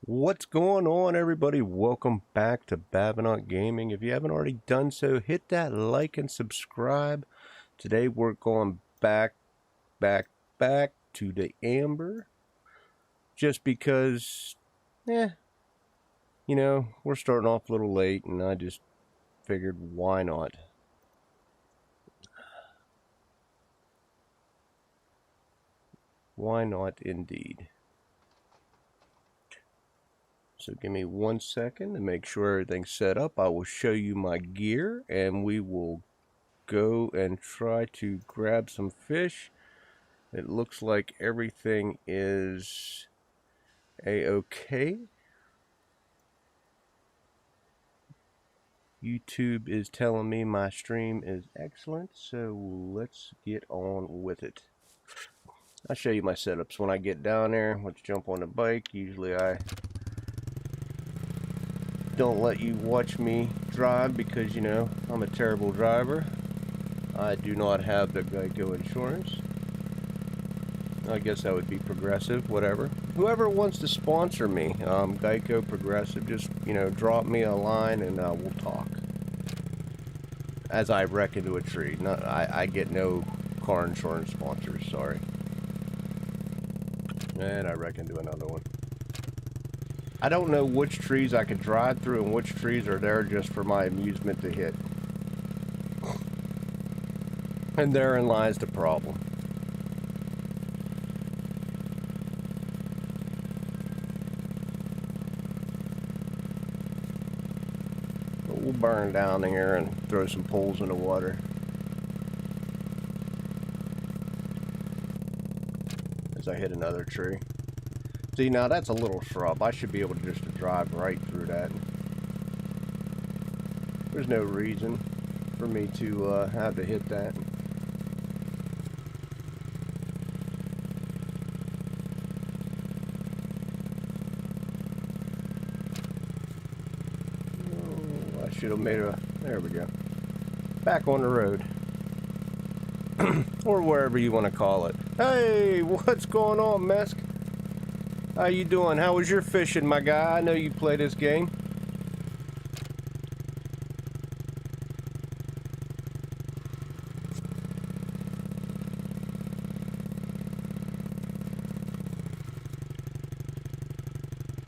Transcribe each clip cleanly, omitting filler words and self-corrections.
What's going on, everybody? Welcome back to Babinot Gaming. If you haven't already done so, hit that like and subscribe. Today we're going back to the Amber. Just because, we're starting off a little late, and I just figured, why not? Why not, indeed. So give me 1 second to make sure everything's set up. I will show you my gear, and we will go and try to grab some fish. It looks like everything is a-okay. YouTube is telling me my stream is excellent, so let's get on with it. I'll show you my setups when I get down there. Let's jump on the bike. Usually I don't let you watch me drive because, I'm a terrible driver. I do not have the Geico insurance. I guess that would be Progressive, whatever. Whoever wants to sponsor me, Geico, Progressive, just, drop me a line and we'll talk. As I wreck into a tree. I get no car insurance sponsors, sorry. And I wreck into another one. I don't know which trees I could drive through and which trees are there just for my amusement to hit. And therein lies the problem. We'll burn down here and throw some poles in the water. As I hit another tree. See, now that's a little shrub. I should be able to just drive right through that. There's no reason for me to have to hit that. Oh, I should have made a... There we go. Back on the road. Or wherever you want to call it. Hey, what's going on, Mesk? How you doing? How was your fishing, my guy? I know you play this game.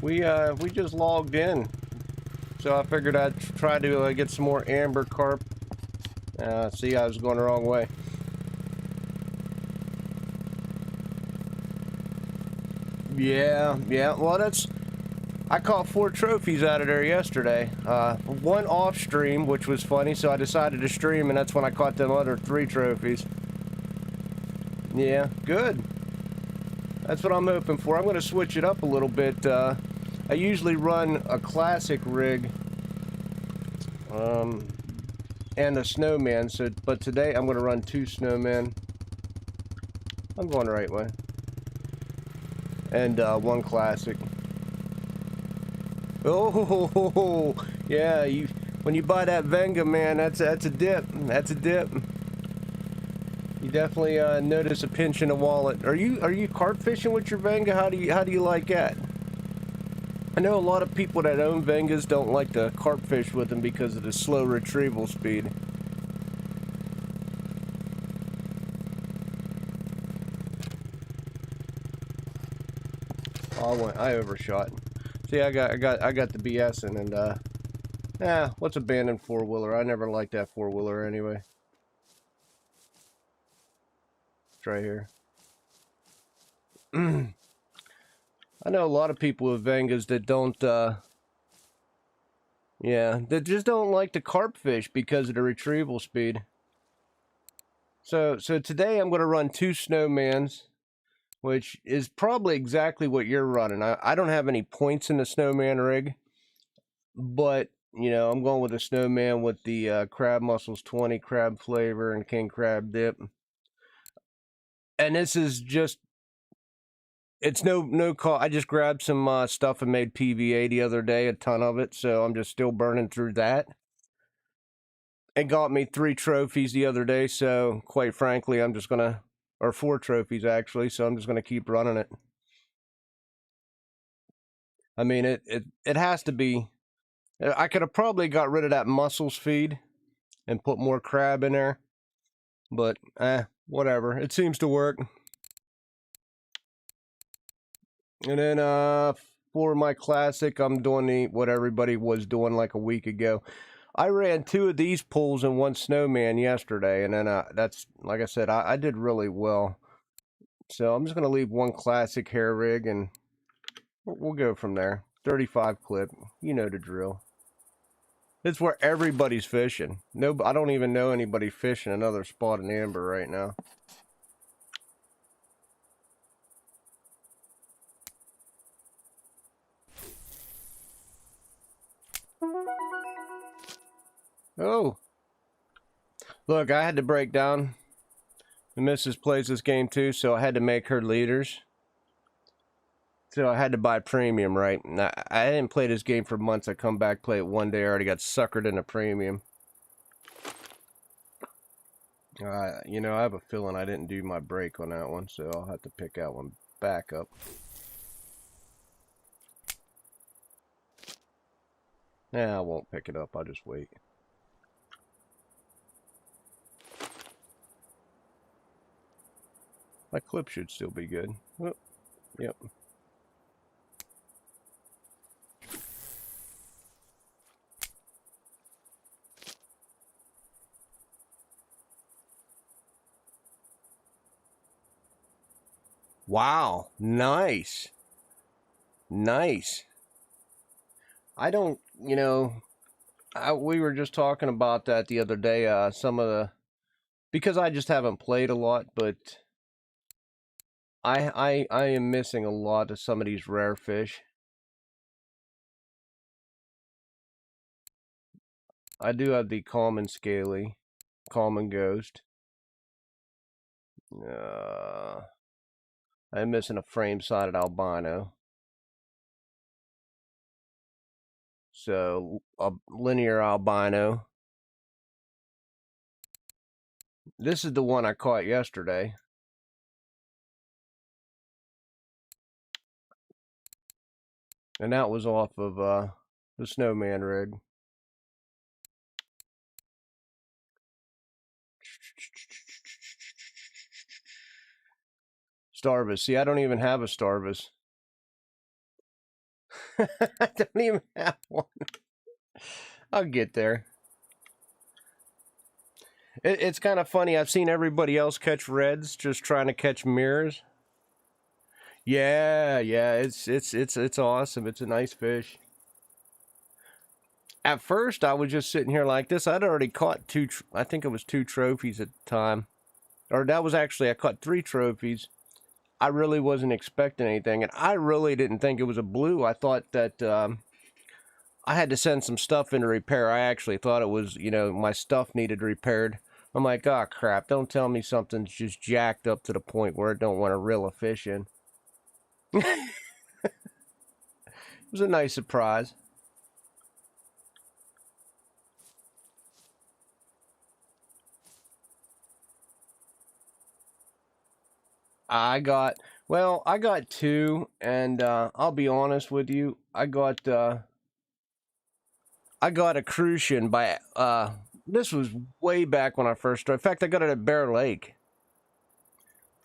We just logged in, so I figured I'd try to get some more amber carp. See, I was going the wrong way. Yeah. Well, I caught 4 trophies out of there yesterday. One off stream, which was funny, so I decided to stream, and that's when I caught them other 3 trophies. Yeah, good. That's what I'm hoping for. I'm going to switch it up a little bit. I usually run a classic rig, and a snowman. But today I'm going to run 2 snowmen. I'm going the right way. And 1 classic. Oh, yeah. When you buy that Venga, man, that's a dip. That's a dip. You definitely notice a pinch in the wallet. Are you carp fishing with your Venga? How do you like that? I know a lot of people that own Vengas don't like to carp fish with them because of the slow retrieval speed. Oh, I overshot. See, I got the BS and what's abandoned 4-wheeler? I never liked that 4-wheeler anyway. It's right here. I know a lot of people with Vengas that don't, that just don't like to carp fish because of the retrieval speed. So today I'm going to run 2 snowmans, which is probably exactly what you're running. I don't have any points in the snowman rig, but, I'm going with a snowman with the crab mussels 20 crab flavor and king crab dip. And this is just... It's no call. I just grabbed some stuff and made PVA the other day, a ton of it, so I'm just still burning through that. It got me 3 trophies the other day, so quite frankly, I'm just gonna... Or 4 trophies, actually, so I'm just gonna keep running it. I mean, it has to be. I could have probably got rid of that mussels feed and put more crab in there, but whatever. It seems to work. And then for my classic, I'm doing what everybody was doing like a week ago. I ran 2 of these pools and 1 snowman yesterday, and then that's, like I said, I did really well. So I'm just going to leave 1 classic hair rig, and we'll go from there. 35 clip, you know the drill. It's where everybody's fishing. No, I don't even know anybody fishing another spot in amber right now. Oh, look, I had to break down. The missus plays this game too, so I had to make her leaders. So I had to buy premium, right? And I didn't play this game for months. I come back, play it one day, I already got suckered into premium. You know, I have a feeling I didn't do my break on that one, so I'll have to pick out one back up. Nah, I won't pick it up. I'll just wait. My clip should still be good. Oh, yep. Wow, nice. Nice. I don't, you know, we were just talking about that the other day. Some of the, because I just haven't played a lot, but I am missing a lot of some of these rare fish. I do have the common scaly, common ghost. I'm missing a frame-sided albino. So, a linear albino. This is the one I caught yesterday. And that was off of the snowman rig. Starvis. See, I don't even have a Starvis. I don't even have one. I'll get there. It's kind of funny. I've seen everybody else catch reds just trying to catch mirrors. Yeah, it's awesome. It's a nice fish. At first, I was just sitting here like this. I'd already caught 2, I think it was 2 trophies at the time. Or that was actually, I caught 3 trophies. I really wasn't expecting anything, and I really didn't think it was a blue. I thought that I had to send some stuff into repair. I actually thought it was, you know, my stuff needed repaired. I'm like, oh crap, don't tell me something's just jacked up to the point where it don't want to reel a fish in. It was a nice surprise. I got 2, and I'll be honest with you, I got a Crucian by this was way back when I first started. In fact, I got it at Bear Lake,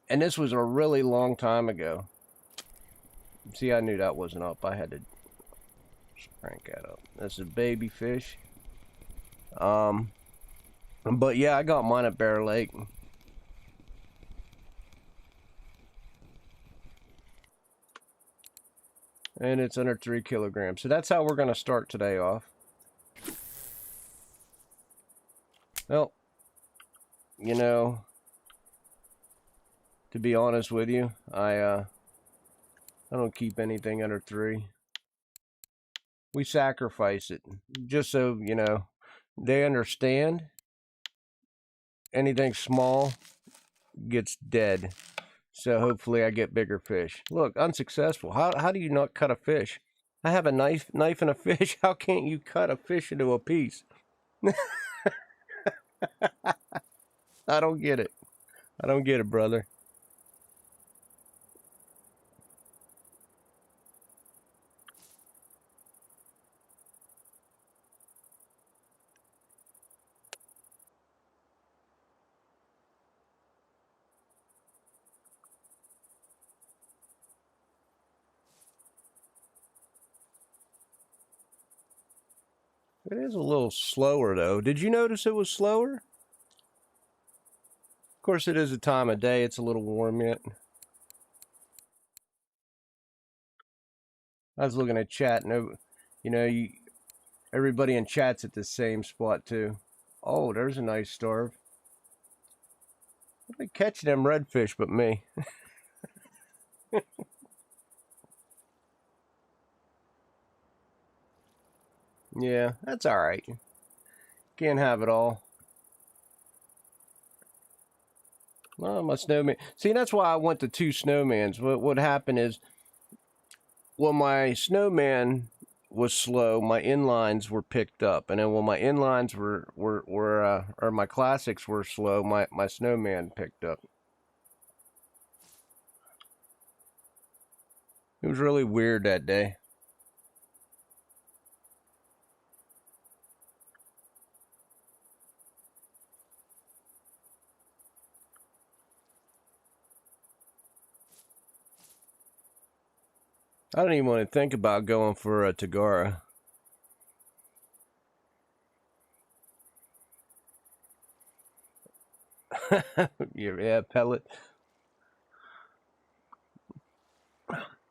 and this was a really long time ago. See, I knew that wasn't up. I had to crank that up. This is a baby fish. But yeah, I got mine at Bear Lake. And it's under 3 kilograms. So that's how we're going to start today off. Well, you know, to be honest with you, I don't keep anything under 3. We sacrifice it just so, you know, they understand. Anything small gets dead. So hopefully I get bigger fish. Look, unsuccessful. How do you not cut a fish? I have a knife and a fish. How can't you cut a fish into a piece? I don't get it. I don't get it, brother. It is a little slower, though. Did you notice it was slower? Of course, it is a time of day. It's a little warm yet. I was looking at chat, and you know, everybody in chat's at the same spot too. Oh, there's a nice starve. They catch them redfish, but me. Yeah, that's all right. Can't have it all. Well, my snowman. See, that's why I went to 2 snowmans. What happened is, when my snowman was slow, my inlines were picked up, and then when my inlines or my classics were slow, my snowman picked up. It was really weird that day. I don't even want to think about going for a Tagara. Yeah, pellet.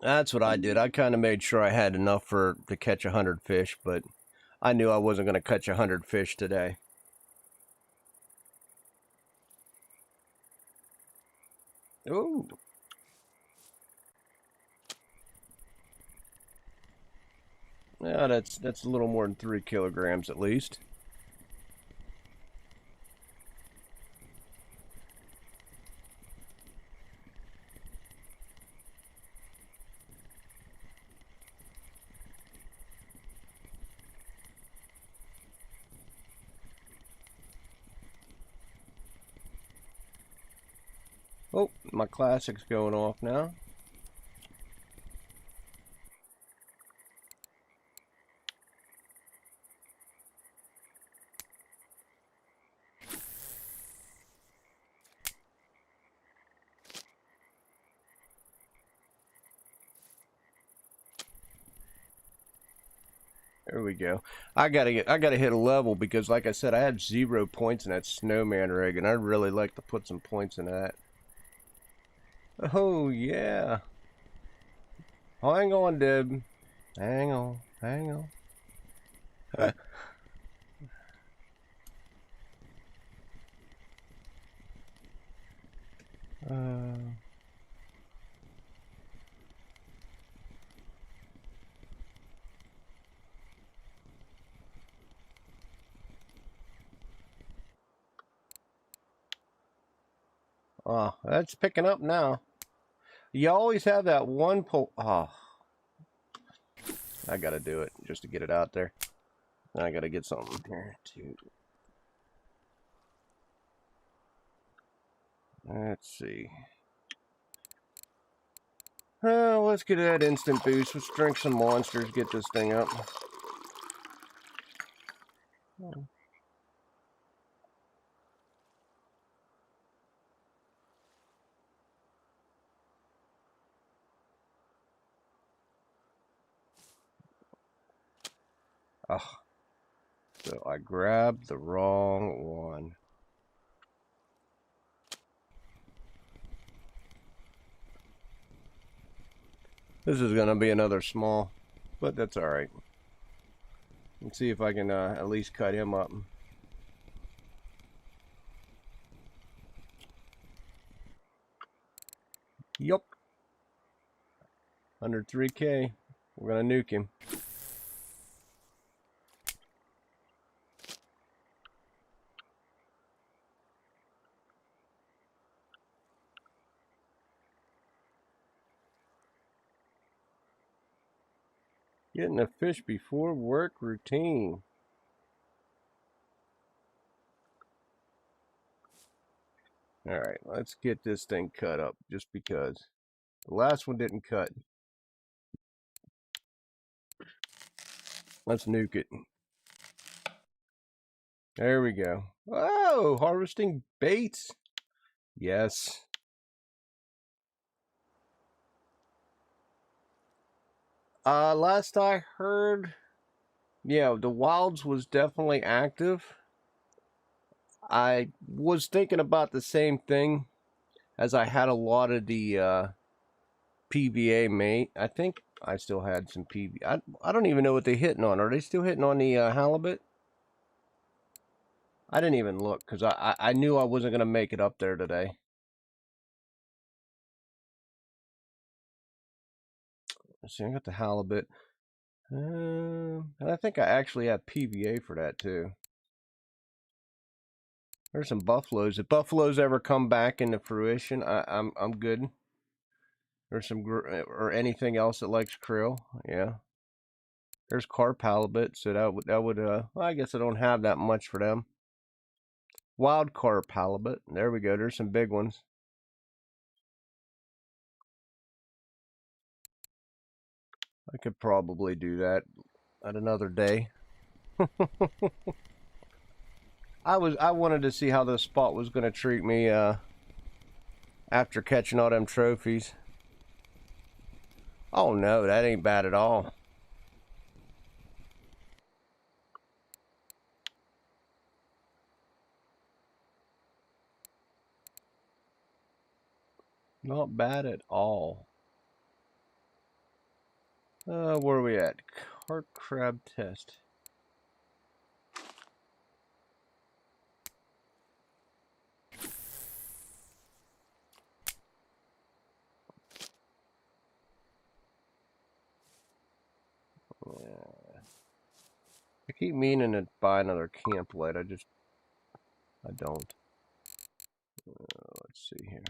That's what I did. I kind of made sure I had enough to catch 100 fish, but I knew I wasn't going to catch 100 fish today. Ooh. Yeah, that's a little more than 3 kilograms at least. Oh, my classic's going off now. There we go. I gotta hit a level because, like I said, I had 0 points in that snowman rig, and I'd really like to put some points in that. Oh yeah. Hang on, Deb. Hang on. Hang on. Oh, that's picking up now. You always have that one pull. Oh, I gotta do it just to get it out there. I gotta get something here too. Let's see. Well, let's get that instant boost. Let's drink some monsters, get this thing up. Oh, so I grabbed the wrong one. This is gonna be another small, but that's all right. Let's see if I can at least cut him up. Yup. Under 3K. We're gonna nuke him. Getting a fish before work routine. All right, let's get this thing cut up just because. The last one didn't cut. Let's nuke it. There we go. Oh, harvesting baits. Yes. Last I heard, Yeah, the wilds was definitely active. I was thinking about the same thing as I had a lot of the PVA mate. I think I still had some PVA. I don't even know what they're hitting on. Are they still hitting on the halibut? I didn't even look because I knew I wasn't going to make it up there today. Let's see, I got the halibut. And I think I actually have PVA for that too. There's some buffaloes. If buffaloes ever come back into fruition, I'm good. There's some or anything else that likes krill. Yeah. There's carp halibut, so that would well, I guess I don't have that much for them. Wild carp halibut. There we go. There's some big ones. I could probably do that at another day. I wanted to see how this spot was going to treat me after catching all them trophies. Oh no, that ain't bad at all. Not bad at all. Where are we at? Carp crab test. Yeah. I keep meaning to buy another camp light. I don't. Let's see here.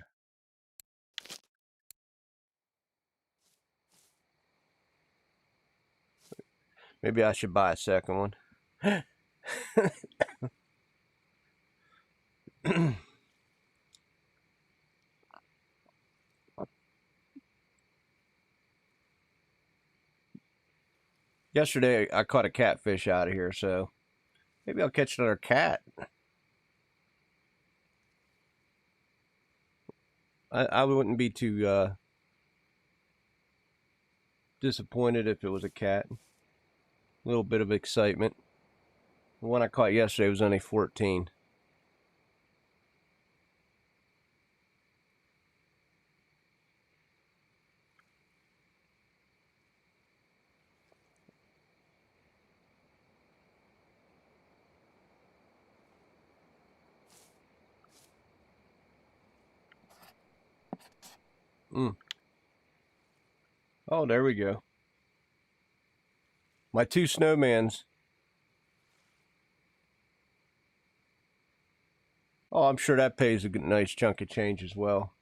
Maybe I should buy a second one. Yesterday I caught a catfish out of here, so maybe I'll catch another cat. I wouldn't be too disappointed if it was a cat. A little bit of excitement. The one I caught yesterday was only 14. Mm. Oh, there we go. My two snowmans. Oh, I'm sure that pays a good, nice chunk of change as well.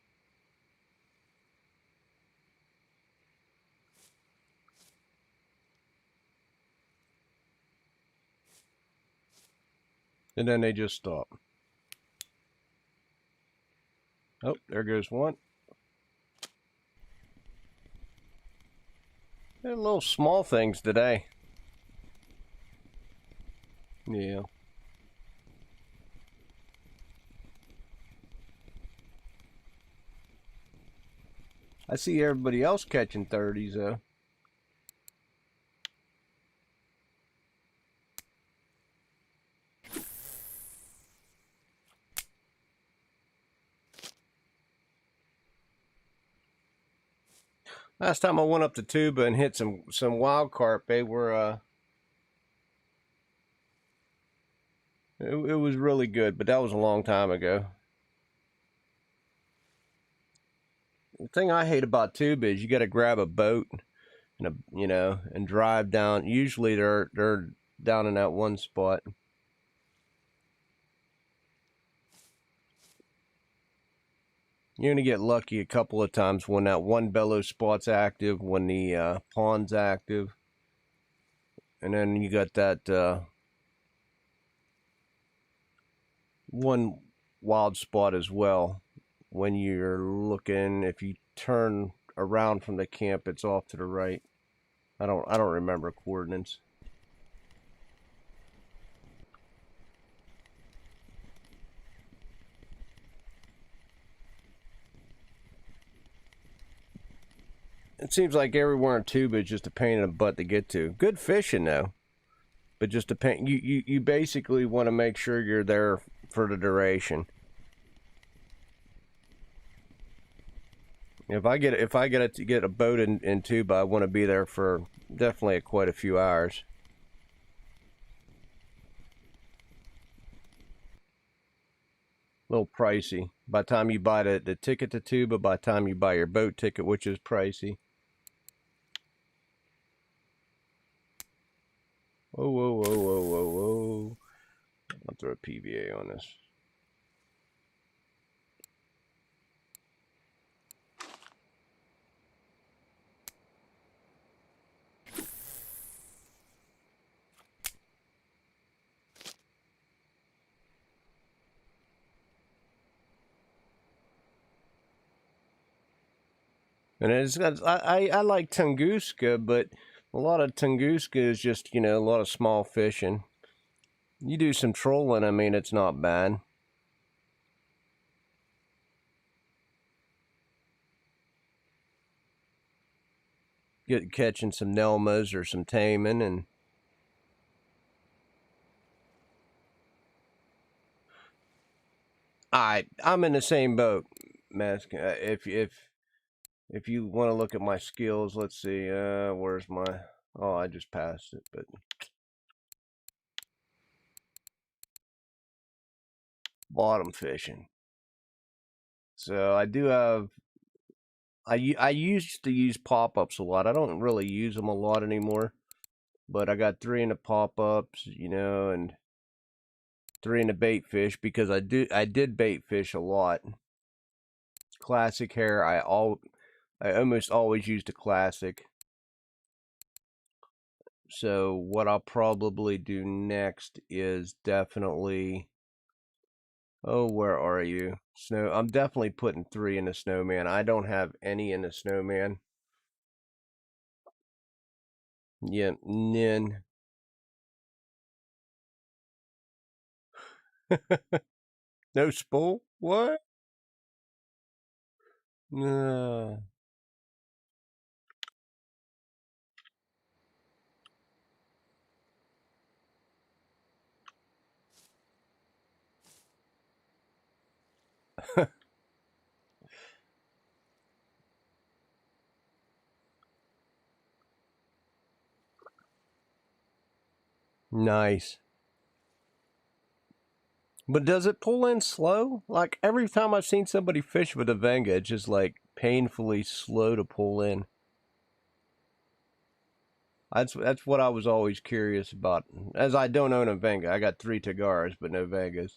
And then they just stop. Oh, there goes one. They're little small things today. Yeah. I see everybody else catching 30s though. Last time I went up to Tuba and hit some wild carp, they were it was really good, but that was a long time ago. The thing I hate about Tuba is you got to grab a boat and and drive down. Usually they're down in that one spot. You're gonna get lucky a couple of times when that one bellow spot's active, when the pond's active, and then you got that one wild spot as well. When you're looking, if you turn around from the camp, it's off to the right. I don't remember coordinates. It seems like everywhere in Tuba is just a pain in the butt to get to. Good fishing though. But just depend. You basically want to make sure you're there for the duration. If I get a boat in Tuba, I want to be there for definitely quite a few hours. A little pricey. By the time you buy the ticket to Tuba, by the time you buy your boat ticket, which is pricey. Whoa, whoa, whoa, whoa, whoa, whoa. I'll throw a PVA on this. And I like Tunguska, but a lot of Tunguska is just, you know, a lot of small fishing. You do some trolling, I mean, it's not bad. Catching some Nelmas or some Taiman, and I'm in the same boat, Mask. If you want to look at my skills, let's see. Where's my? Oh, I just passed it, but bottom fishing. So I do have. I used to use pop-ups a lot. I don't really use them a lot anymore, but I got 3 in the pop-ups, you know, and 3 in the bait fish because I did bait fish a lot. Classic hair, I almost always used a classic. So what I'll probably do next is definitely, oh, where are you? Snow. I'm definitely putting 3 in the snowman. I don't have any in the snowman. Yeah, nin. No spool? What? No. Nice. But does it pull in slow? Like every time I've seen somebody fish with a Venga, it's just like painfully slow to pull in. That's what I was always curious about. As I don't own a Venga, I got 3 Tagaras, but no Vengas.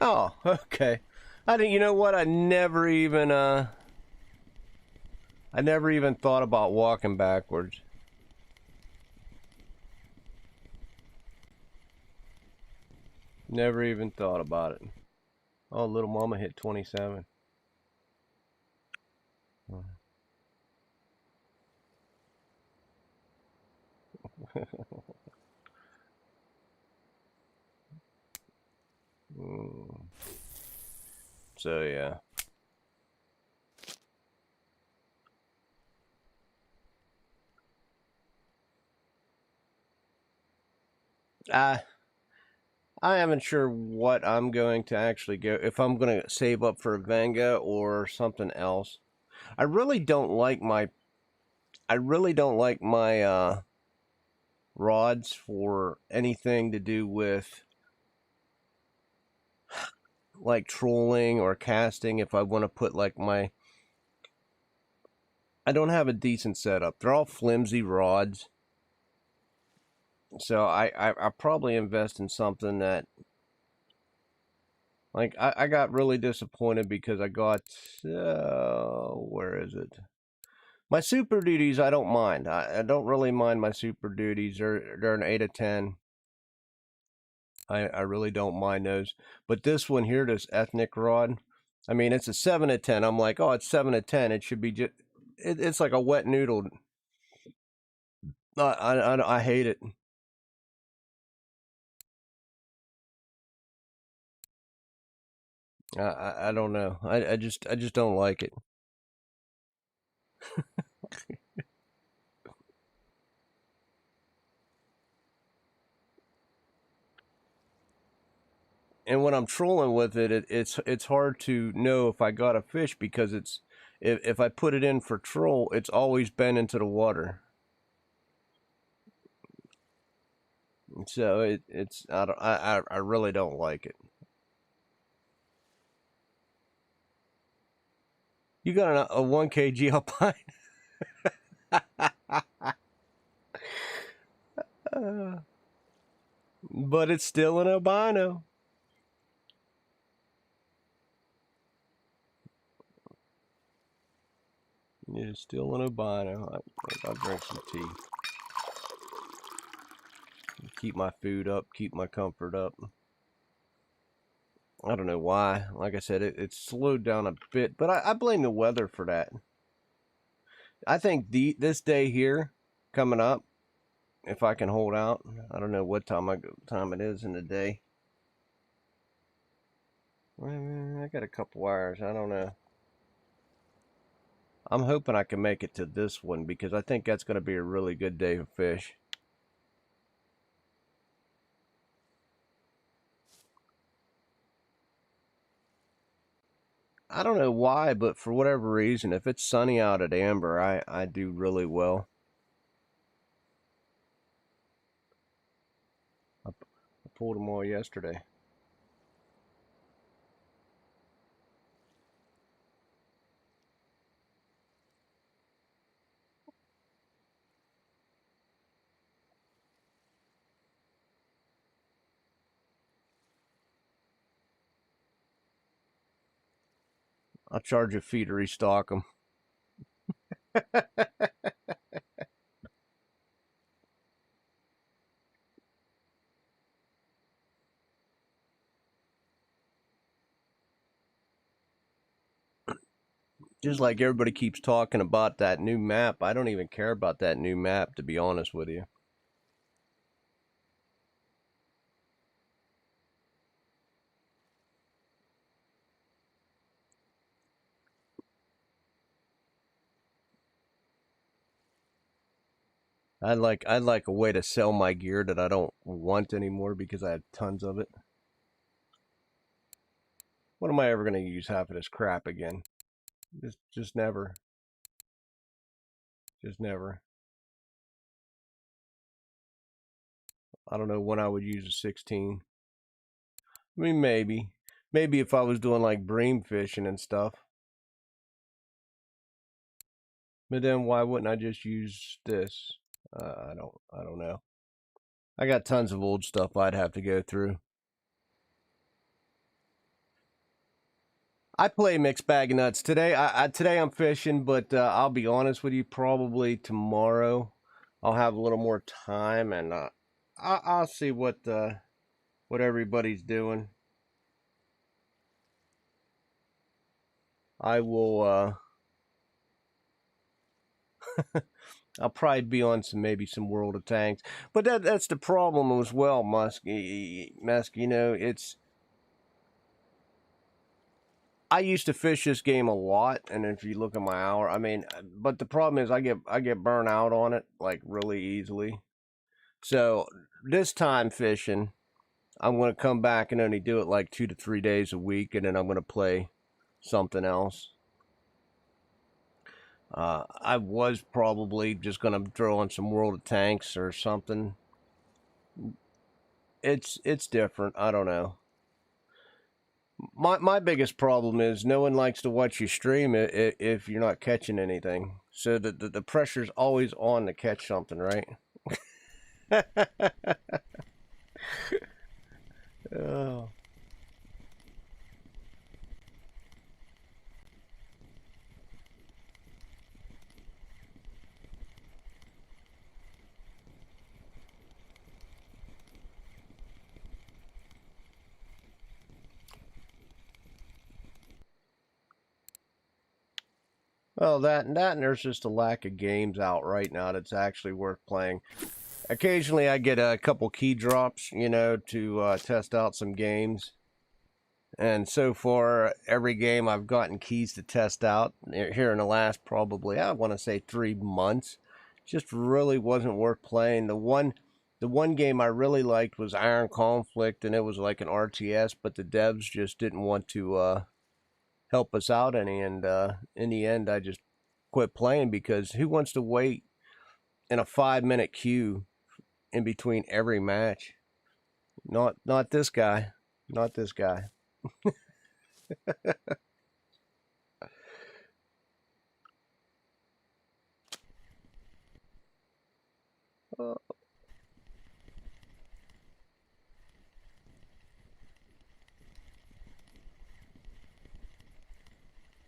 Oh, okay. I didn't. You know what? I never even thought about walking backwards. Never even thought about it. Oh, little mama hit 27. So yeah. I I am not sure what I'm going to actually go, if I'm going to save up for a Venga or something else. I really don't like my rods for anything to do with like trolling or casting. If I want to put like I don't have a decent setup. They're all flimsy rods. So I probably invest in something that, like, I got really disappointed because I got, where is it? My Super Duties, I don't mind. I don't really mind my Super Duties. They're an 8 of 10. I really don't mind those. But this one here, this ethnic rod, I mean, it's a 7 to 10. I'm like, oh, it's 7 to 10. It should be just. It's like a wet noodle. I hate it. I don't know. I just don't like it. And when I'm trolling with it, it's hard to know if I got a fish because it's if I put it in for troll, it's always been into the water. So it's I really don't like it. You got a 1 kg alpine, but it's still an albino. It's still an albino. I'll drink some tea. Keep my food up. Keep my comfort up. I don't know why. Like I said, it's slowed down a bit, but I blame the weather for that. I think this day here coming up, if I can hold out. I don't know what time time it is in the day. I got a couple hours. I don't know. I'm hoping I can make it to this one because I think that's going to be a really good day of fish. I don't know why, but for whatever reason, if it's sunny out at Amber, I do really well. I pulled them all yesterday. I'll charge a fee to restock them. Just like everybody keeps talking about that new map, I don't even care about that new map, to be honest with you. I'd like a way to sell my gear that I don't want anymore because I have tons of it. When am I ever going to use half of this crap again? Just never. Just never. I don't know when I would use a 16. I mean, maybe if I was doing like bream fishing and stuff. But then why wouldn't I just use this? I don't know. I got tons of old stuff I'd have to go through. I play mixed bag of nuts today. Today I'm fishing, but I'll be honest with you. Probably tomorrow, I'll have a little more time, and I'll see what everybody's doing. I will. I'll probably be on maybe some World of Tanks, but that's the problem as well, Musk. You know, it's. I used to fish this game a lot, and if you look at my hour, I mean, but the problem is I get burnt out on it like really easily. So this time fishing, I'm going to come back and only do it like 2 to 3 days a week, and then I'm going to play something else. I was probably just going to throw on some World of Tanks or something. It's different. I don't know. My biggest problem is no one likes to watch you stream if you're not catching anything. So the pressure's always on to catch something, right? Oh. Well, that and there's just a lack of games out right now that's actually worth playing. Occasionally I get a couple key drops, you know, to test out some games. And so far, every game I've gotten keys to test out here in the last probably, I want to say 3 months, just really wasn't worth playing. The one game I really liked was Iron Conflict, and it was like an RTS, but the devs just didn't want to help us out any, and in the end, I just quit playing because who wants to wait in a 5-minute queue in between every match? Not this guy, not this guy. Uh,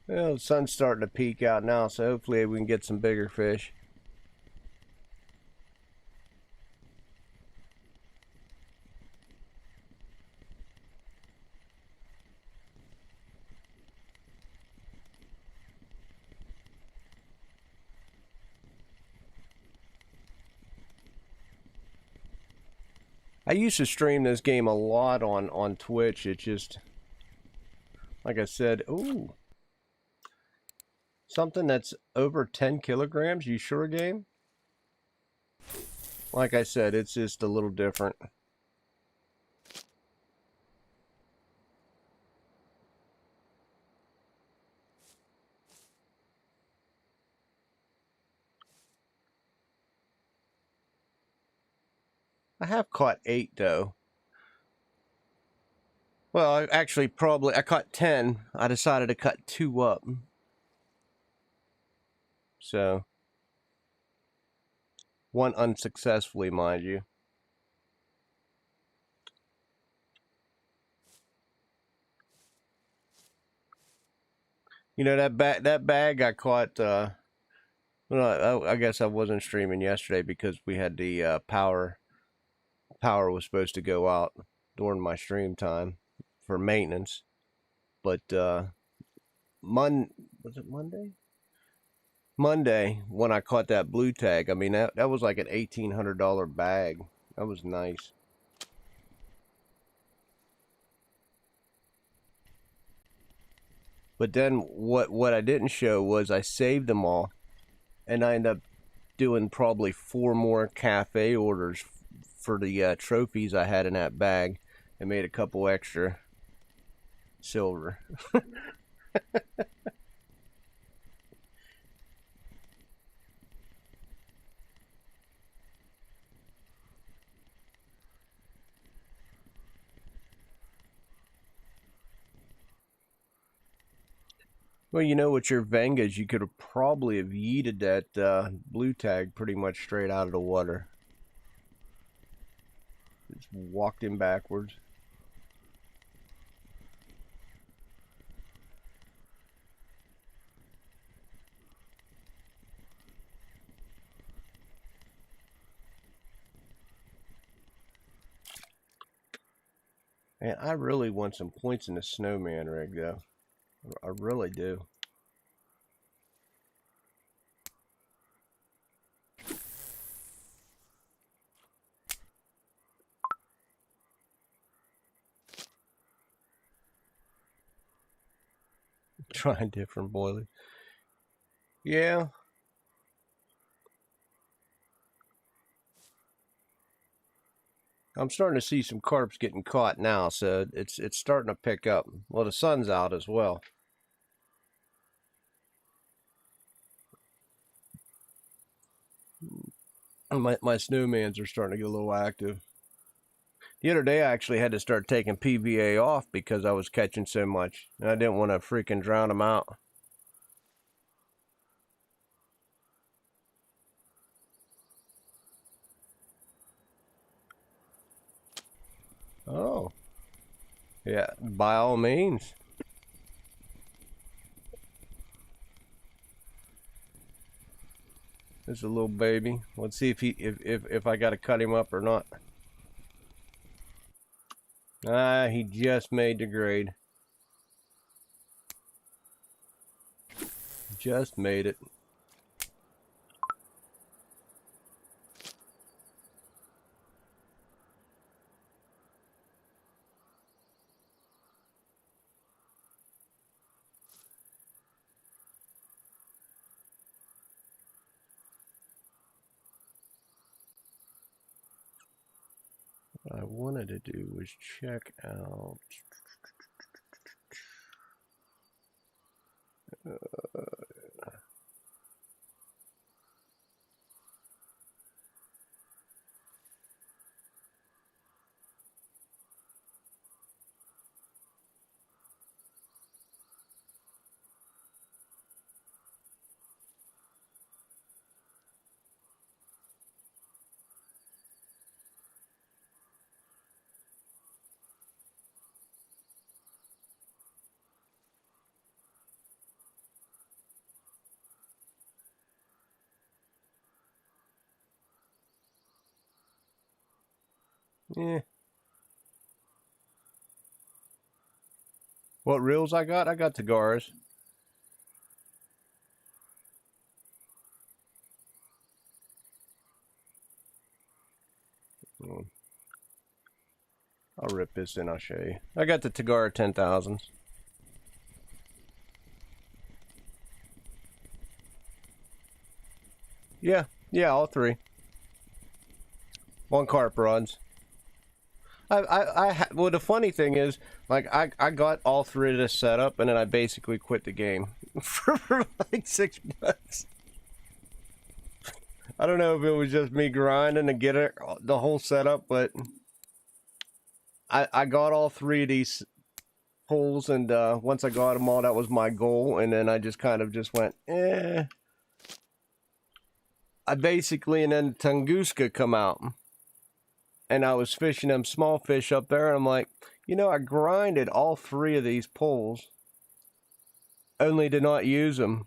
Well, the sun's starting to peek out now, so hopefully we can get some bigger fish. I used to stream this game a lot on Twitch. It just, like I said, ooh, something that's over 10 kilograms. You sure, game? Like I said, it's just a little different. I have caught 8 though. Well, I actually I caught 10. I decided to cut 2 up. So, one unsuccessfully, mind you. You know, that bag I caught, well, I guess I wasn't streaming yesterday because we had the power was supposed to go out during my stream time for maintenance. But was it Monday? Monday when I caught that blue tag. I mean that was like an $1,800 bag. That was nice. But then what I didn't show was I saved them all, and I ended up doing probably 4 more cafe orders for the trophies I had in that bag, and made a couple extra silver. Well, you know, with your Vengas, you could have probably have yeeted that blue tag pretty much straight out of the water. Just walked him backwards. Man, I really want some points in the snowman rig, though. I really do. Trying different boilers. Yeah. I'm starting to see some carps getting caught now, so it's starting to pick up. Well, the sun's out as well. My snowmans are starting to get a little active. The other day I actually had to start taking PVA off because I was catching so much, and I didn't want to freaking drown them out. Oh, yeah, by all means. This is a little baby. Let's see if I got to cut him up or not. Ah, he just made the grade. Just made it. What I wanted to do was check out. Yeah. What reels I got? I got Tagaras. I'll rip this in, I'll show you. I got the Tagara 10,000s. Yeah, all three. One carp rods. Well, the funny thing is, like, I got all three of this set up, and then I basically quit the game for like $6. I don't know if it was just me grinding to get it, the whole setup, but I got all three of these pulls, and once I got them all, that was my goal, and then I just kind of just went, eh. I basically, and then Tunguska come out, and I was fishing them small fish up there, and I'm like, you know, I grinded all three of these pulls, only to not use them.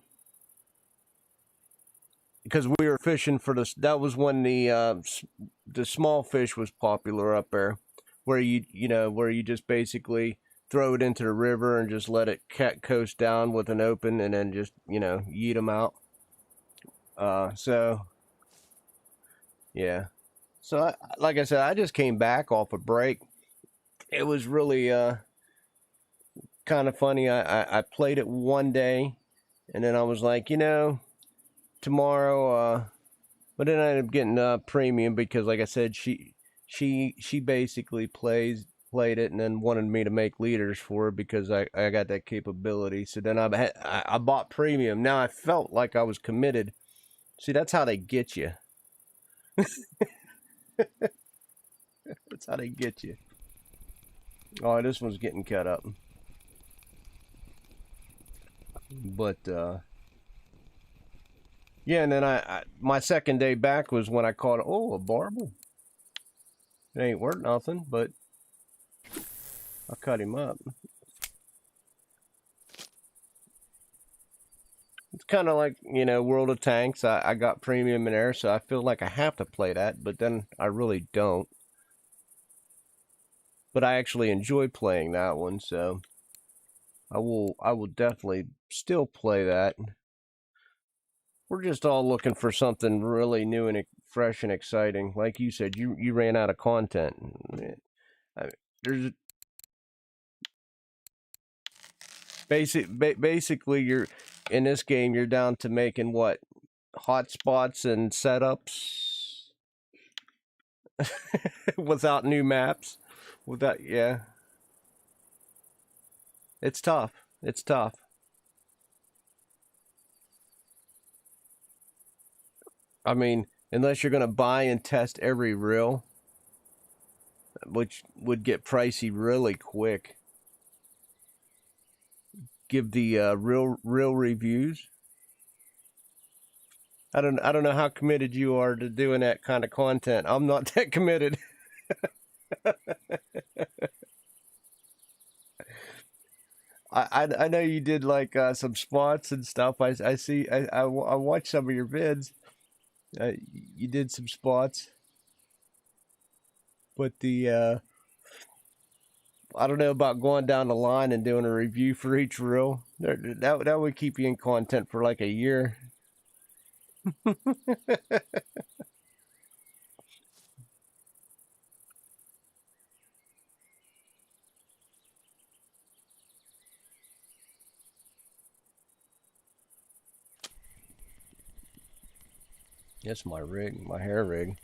Because we were fishing for this, that was when the small fish was popular up there, where where you just basically throw it into the river and just let it coast down with an open, and then just, yeet them out. So, yeah. So, like I said, I just came back off a break. It was really kind of funny. I played it one day, and then I was like, tomorrow. But then I ended up getting premium because, like I said, she basically played it and then wanted me to make leaders for her because I got that capability. So then I bought premium. Now I felt like I was committed. See, that's how they get you. That's how they get you. Oh, this one's getting cut up. But yeah, and then my second day back was when I caught a barbel. It ain't worth nothing, but I cut him up. It's kind of like, World of Tanks. I got premium in there, so I feel like I have to play that, but then I really don't. But I actually enjoy playing that one, so I will definitely still play that. We're just all looking for something really new and fresh and exciting. Like you said, you ran out of content. There's basically you're in this game. You're down to making what, hotspots and setups without new maps. Without, yeah, it's tough. It's tough. I mean, unless you're gonna buy and test every reel, which would get pricey really quick. Give the real reviews. I don't know how committed you are to doing that kind of content. I'm not that committed. I know you did like some spots and stuff. I see. I watched some of your vids. You did some spots, but I don't know about going down the line and doing a review for each reel. That would keep you in content for like a year. That's my rig, my hair rig.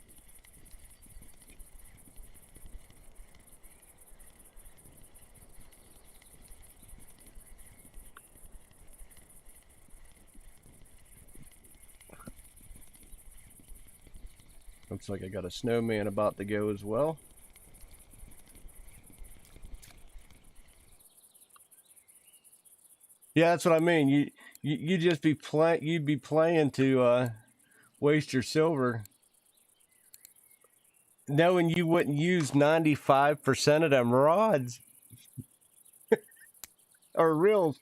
Looks like I got a snowman about to go as well. Yeah, that's what I mean. You just be you'd be playing to waste your silver, knowing you wouldn't use 95% of them rods or reels.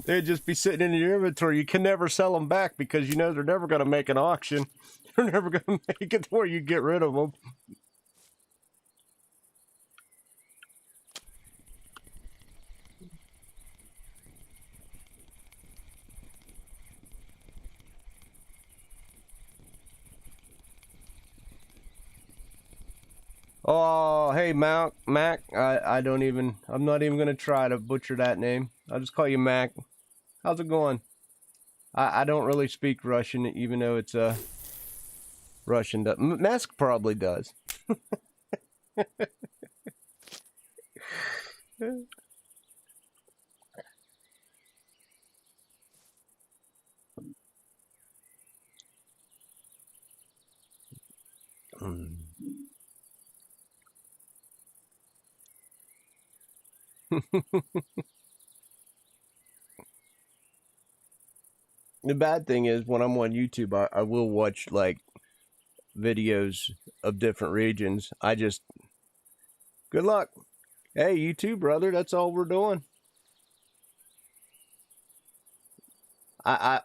They'd just be sitting in your inventory. You can never sell them back because you know they're never going to make an auction. They're never going to make it to where you get rid of them. Oh, hey, Mac. I'm not even going to try to butcher that name. I'll just call you Mac. How's it going? I don't really speak Russian, even though it's Russian. Mask probably does. The bad thing is when I'm on YouTube, I will watch like videos of different regions. Good luck. Hey, you too, brother. That's all we're doing. I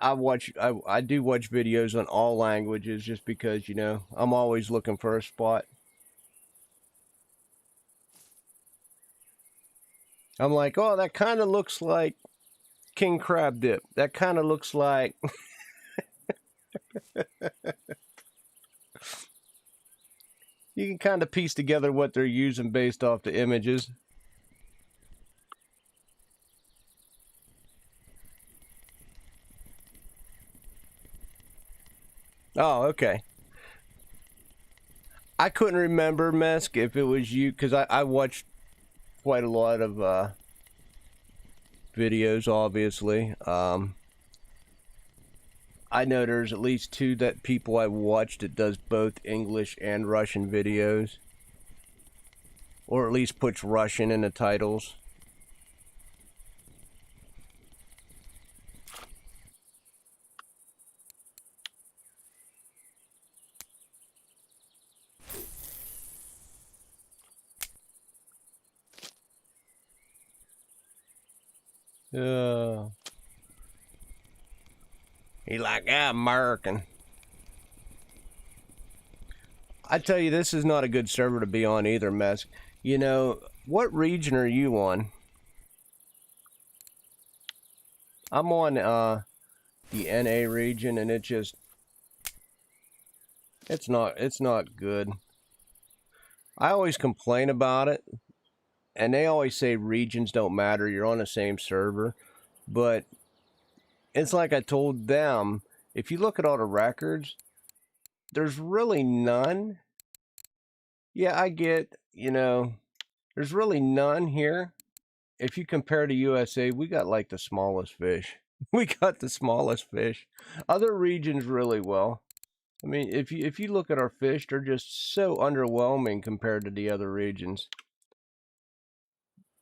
do watch videos on all languages just because, you know, I'm always looking for a spot. I'm like, oh, that kind of looks like king crab dip. That kind of looks like you can kind of piece together what they're using based off the images. Oh, okay. I couldn't remember, Mesk, if it was you, because I watched quite a lot of videos, obviously. I know there's at least two that people I watched that does both English and Russian videos. Or at least puts Russian in the titles. He like, American. I tell you, this is not a good server to be on either, Mesk. You know, what region are you on? I'm on the NA region, and it's not good. I always complain about it, and they always say regions don't matter, you're on the same server, but it's like I told them, if you look at all the records, there's really none. Yeah, I get, you know, there's really none here. If you compare to USA, we got like the smallest fish. We got the smallest fish. Other regions really well. I mean, if you look at our fish, they're just so underwhelming compared to the other regions.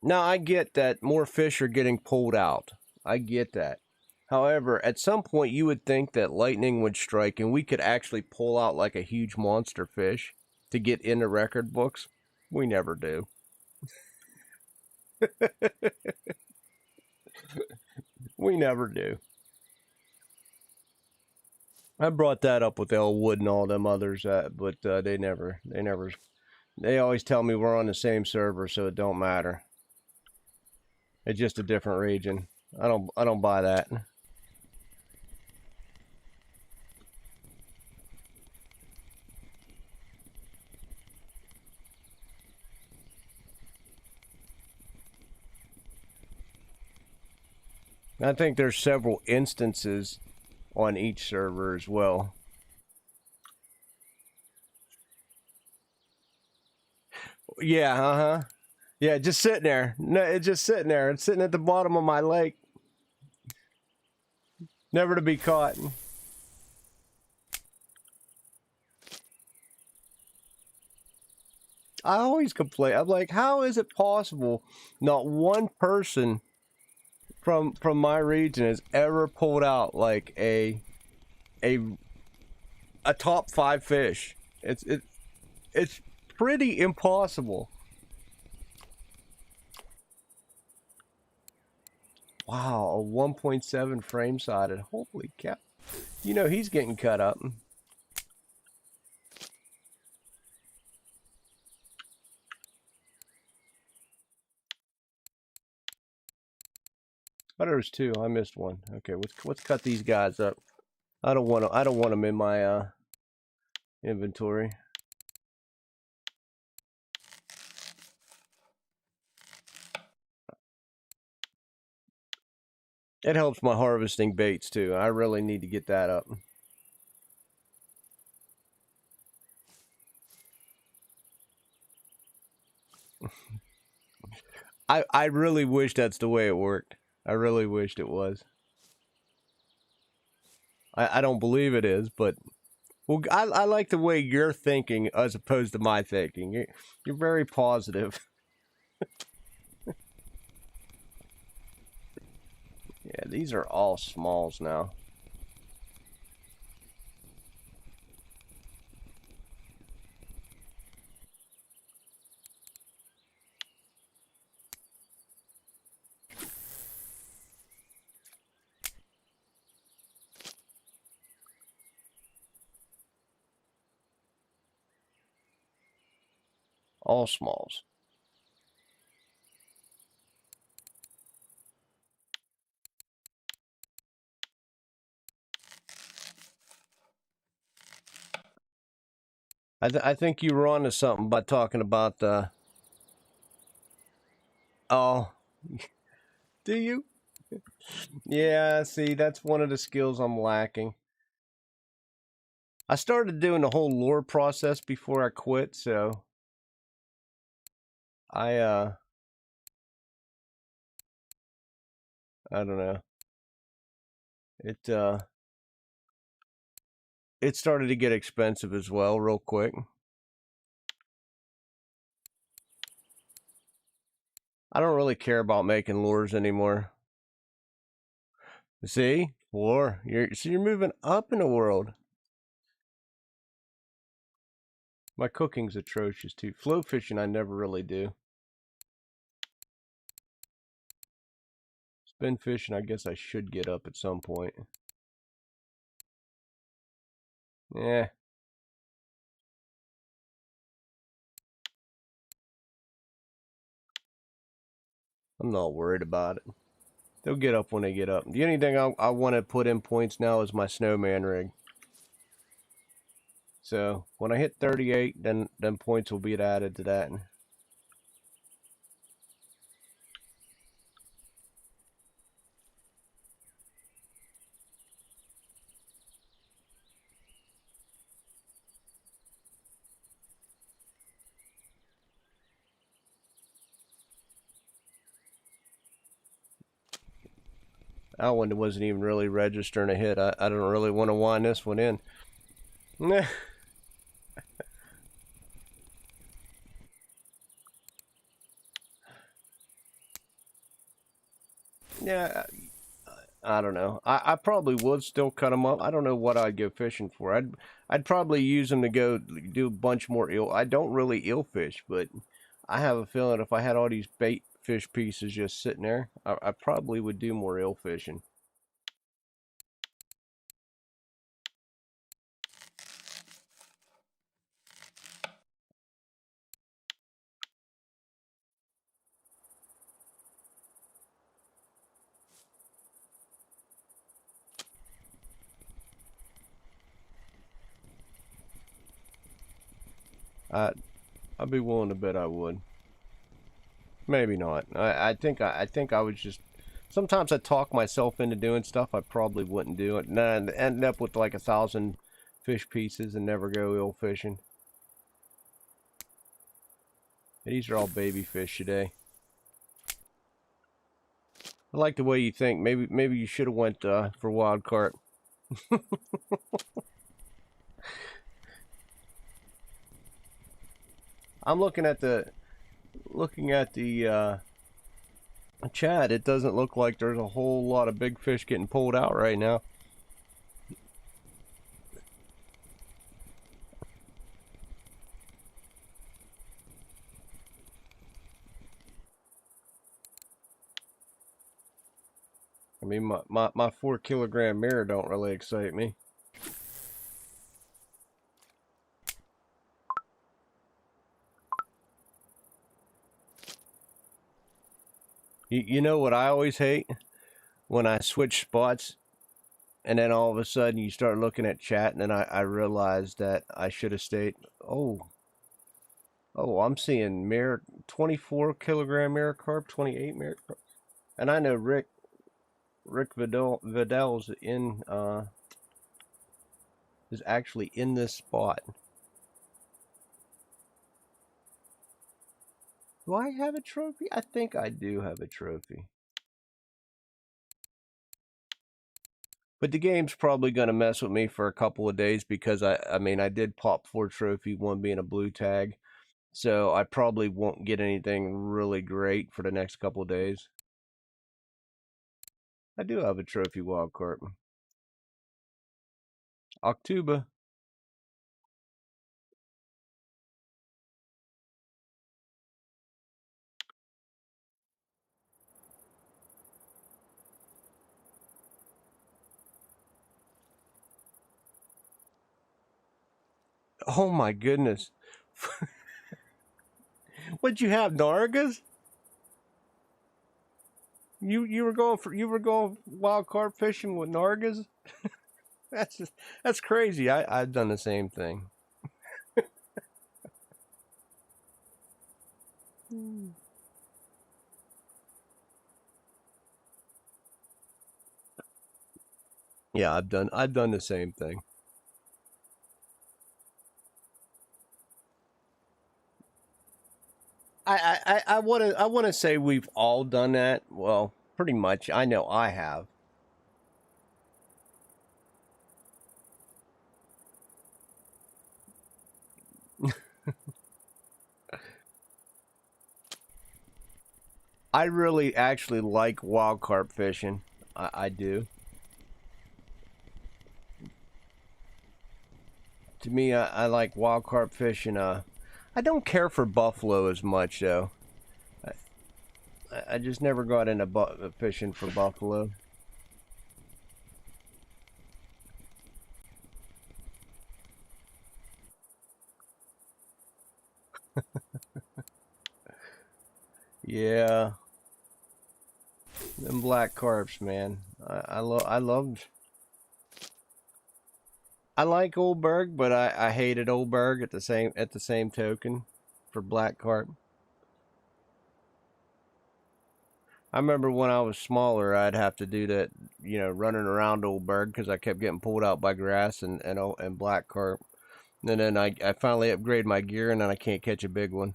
Now, I get that more fish are getting pulled out. I get that. However, at some point you would think that lightning would strike and we could actually pull out like a huge monster fish to get in the record books. We never do. We never do. I brought that up with Elwood and all them others, but they always tell me we're on the same server, so it don't matter. It's just a different region. I don't buy that. I think there's several instances on each server as well. Yeah, uh-huh. Yeah, just sitting there. No, it's just sitting there. It's sitting at the bottom of my lake. Never to be caught. I always complain. I'm like, how is it possible not one person from my region has ever pulled out like a a top 5 fish? It's pretty impossible. Wow, a 1.7 frame sided. Holy cow. You know he's getting cut up. Oh, there's 2. I missed one. Okay, let's cut these guys up. I don't want them in my inventory. It helps my harvesting baits too. I really need to get that up. I really wish that's the way it worked. I really wished it was. I don't believe it is, but well, I like the way you're thinking as opposed to my thinking. You're very positive. Yeah, these are all smalls now. All smalls. I think you were onto something by talking about the. Oh, do you? Yeah, see, that's one of the skills I'm lacking. I started doing the whole lure process before I quit, so I I don't know. It it started to get expensive as well, real quick. I don't really care about making lures anymore. See? Lure. You're moving up in the world. My cooking's atrocious too. Float fishing I never really do. Spin fishing I guess I should get up at some point. Yeah. I'm not worried about it. They'll get up when they get up. The only thing I want to put in points now is my snowman rig. So when I hit 38, then points will be added to that. That one wasn't even really registering a hit. I don't really want to wind this one in. Yeah, I don't know. I probably would still cut them up. I don't know what I'd go fishing for. I'd probably use them to go do a bunch more eel. I don't really eel fish, but I have a feeling if I had all these bait fish pieces just sitting there, I probably would do more eel fishing. I'd be willing to bet I would. Maybe not. I think I was just. Sometimes I talk myself into doing stuff I probably wouldn't do it, and I'd end up with like 1,000 fish pieces and never go eel fishing. These are all baby fish today. I like the way you think. Maybe you should have went for wild carp. I'm looking at the chat. It doesn't look like there's a whole lot of big fish getting pulled out right now. I mean, my 4-kilogram mirror don't really excite me. You know what I always hate? When I switch spots and then all of a sudden you start looking at chat and then I realize that I should have stayed. Oh, I'm seeing mirror 24-kilogram mirror carp, 28 mirror carp. And I know Rick Vidal's in is actually in this spot. Do I have a trophy? I think I do have a trophy. But the game's probably going to mess with me for a couple of days because I mean, I did pop 4 trophy, one being a blue tag. So I probably won't get anything really great for the next couple of days. I do have a trophy wild carp. October. Oh my goodness. What'd you have, Nargas? You were going wild carp fishing with Nargas? That's crazy. I've done the same thing. Yeah, I've done the same thing. I want to say we've all done that. Well, pretty much. I know I have. I really actually like wild carp fishing. I do. To me, I like wild carp fishing. I don't care for buffalo as much though. I just never got into fishing for buffalo. Yeah, them black carps, man. I loved. I like Old Berg, but I hated Old Berg at the same token for black carp. I remember when I was smaller, I'd have to do that, running around Old Berg because I kept getting pulled out by grass and black carp. And then I finally upgraded my gear, and then I can't catch a big one.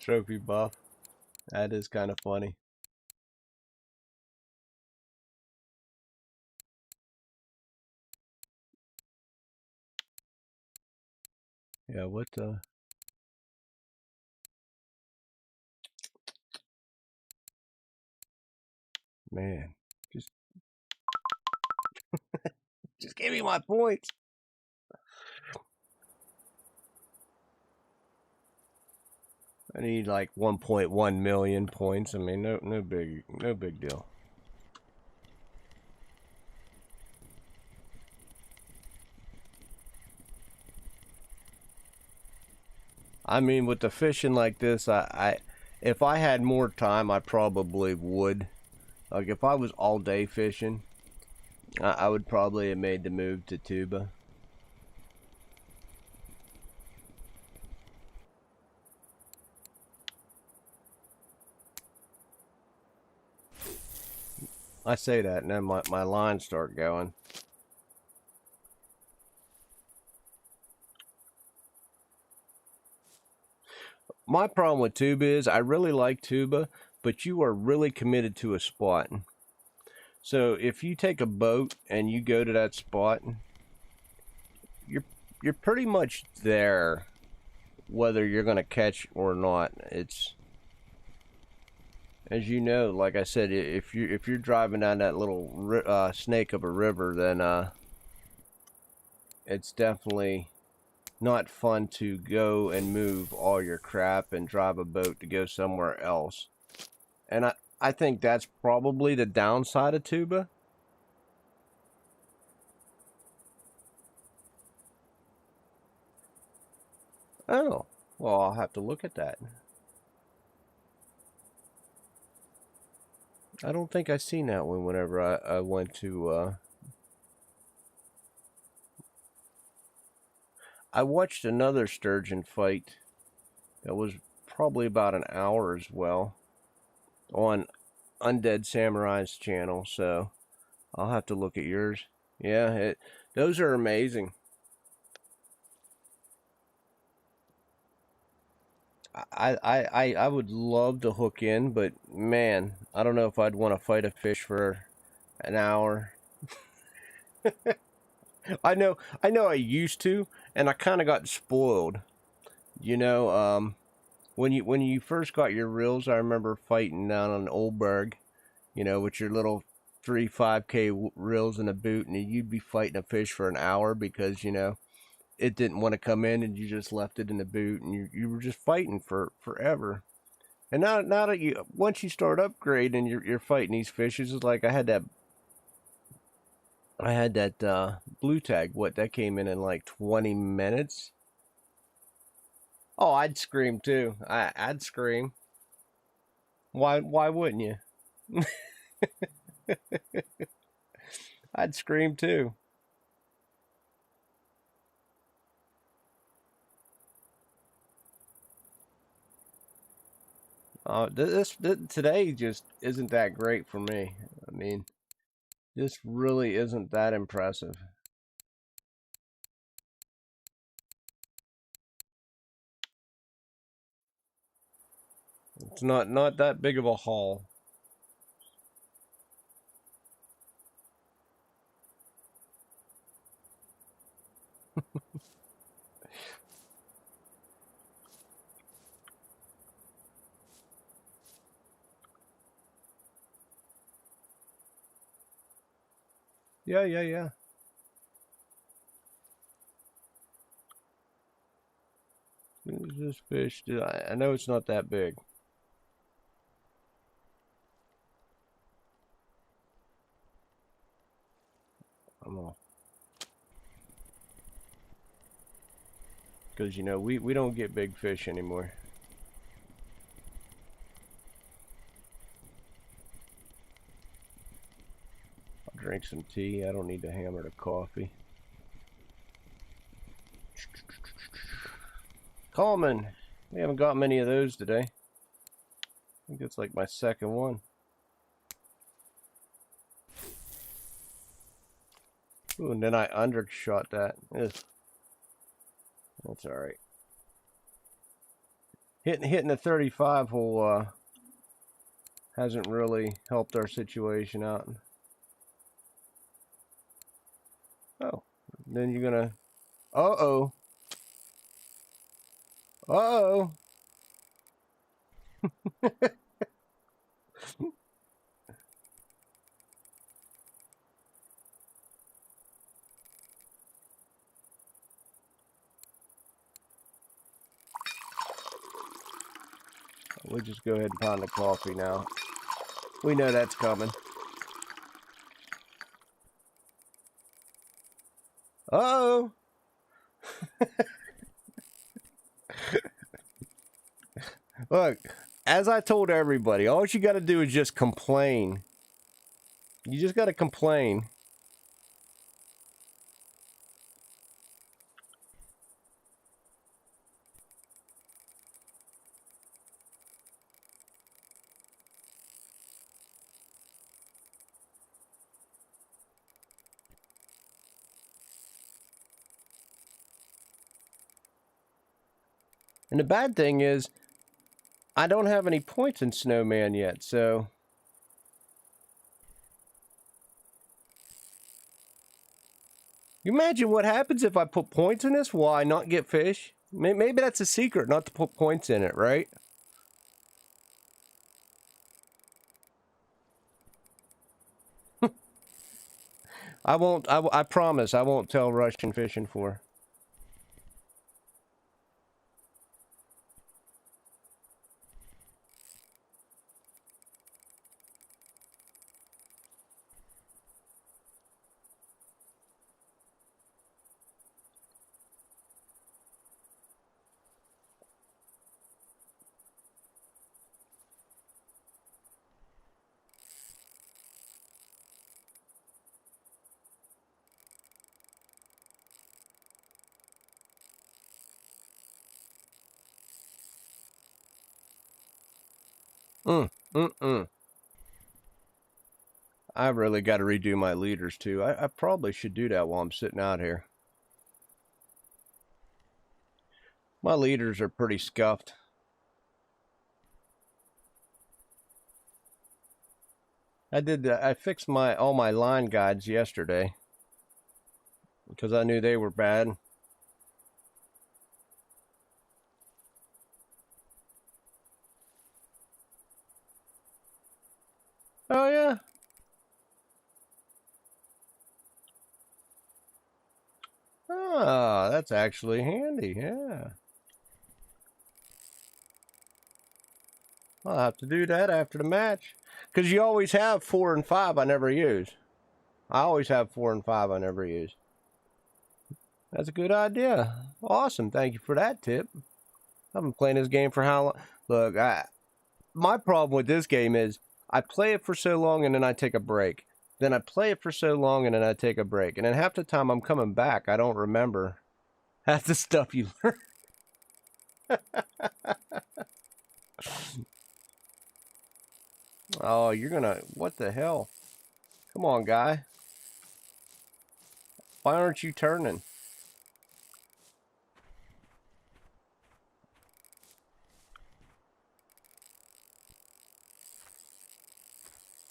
Trophy buff. That is kind of funny. Yeah, what the... Man, just just give me my points. I need like 1.1 million points. I mean, no big deal. I mean, with the fishing like this, if I had more time, I probably would. Like if I was all day fishing, I would probably have made the move to tuba. I say that, and then my lines start going. My problem with tuba is I really like tuba, but you are really committed to a spot. So if you take a boat and you go to that spot, you're pretty much there, whether you're going to catch or not. It's, as you know, like I said, if you're driving down that little snake of a river, then it's definitely not fun to go and move all your crap and drive a boat to go somewhere else. And I think that's probably the downside of tuba. Oh, well, I'll have to look at that. I don't think I seen that one whenever I went to, I watched another sturgeon fight that was probably about an hour as well on Undead Samurai's channel, so I'll have to look at yours. Yeah, those are amazing. I would love to hook in, but man, I don't know if I'd want to fight a fish for an hour. I know I used to, and I kind of got spoiled. You know, when you first got your reels, I remember fighting down on Oldberg, you know, with your little 5K reels in a boot, and you'd be fighting a fish for an hour because, you know, it didn't want to come in, and you just left it in the boot, and you were just fighting for forever. And now that you, once you start upgrading, you're fighting these fish. It's like I had that blue tag. What, that came in like 20 minutes? Oh, I'd scream too. I'd scream. Why wouldn't you? I'd scream too. This today just isn't that great for me. I mean, this really isn't that impressive. It's not that big of a haul. Yeah, yeah, yeah. This fish, I know it's not that big. I'm off. Because, you know, we don't get big fish anymore. I'll drink some tea. I don't need to hammer the coffee. Coleman. We haven't got many of those today. I think it's like my second one. Ooh, and then I undershot that. Ugh. That's alright. Hitting the 35 hole hasn't really helped our situation out. Oh, then you're gonna. Uh-oh. Uh-oh. We'll just go ahead and pound the coffee now. We know that's coming. Uh-oh. Look, as I told everybody, all you got to do is just complain. You just got to complain. And the bad thing is, I don't have any points in Snowman yet, so... You imagine what happens if I put points in this? Will I not get fish? Maybe that's a secret, not to put points in it, right? I won't, I promise, I won't tell Russian Fishing for. I really got to redo my leaders too. I probably should do that while I'm sitting out here. My leaders are pretty scuffed. I fixed all my line guides yesterday because I knew they were bad. Oh yeah. Oh, that's actually handy, yeah. I'll have to do that after the match. Because you always have 4 and 5 I never use. I always have 4 and 5 I never use. That's a good idea. Awesome, thank you for that tip. I've been playing this game for how long? Look, my problem with this game is I play it for so long and then I take a break. Then I play it for so long and then I take a break. And then half the time I'm coming back, I don't remember half the stuff you learn. Oh, you're gonna... What the hell? Come on, guy. Why aren't you turning?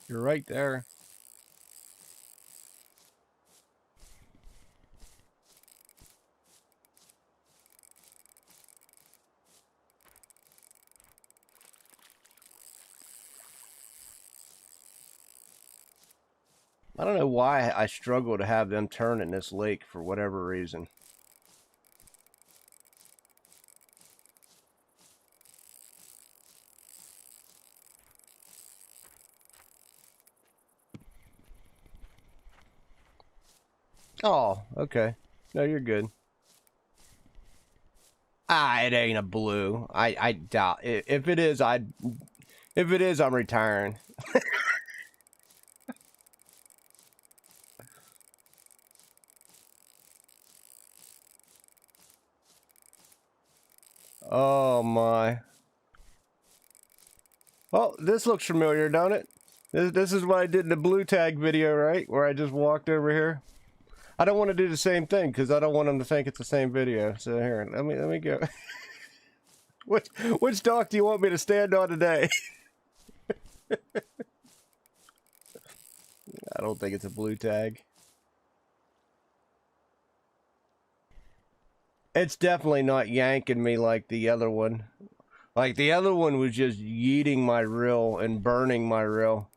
You're right there. I don't know why I struggle to have them turn in this lake for whatever reason. Oh, okay. No, you're good. Ah, it ain't a blue. I doubt it. If it is, I'm retiring. Oh my. Oh, this looks familiar, don't it? This is what I did in the blue tag video, right? Where I just walked over here. I don't want to do the same thing because I don't want them to think it's the same video. So here, let me go. Which dock do you want me to stand on today? I don't think it's a blue tag. It's definitely not yanking me like the other one. Like the other one was just yeeting my reel and burning my reel.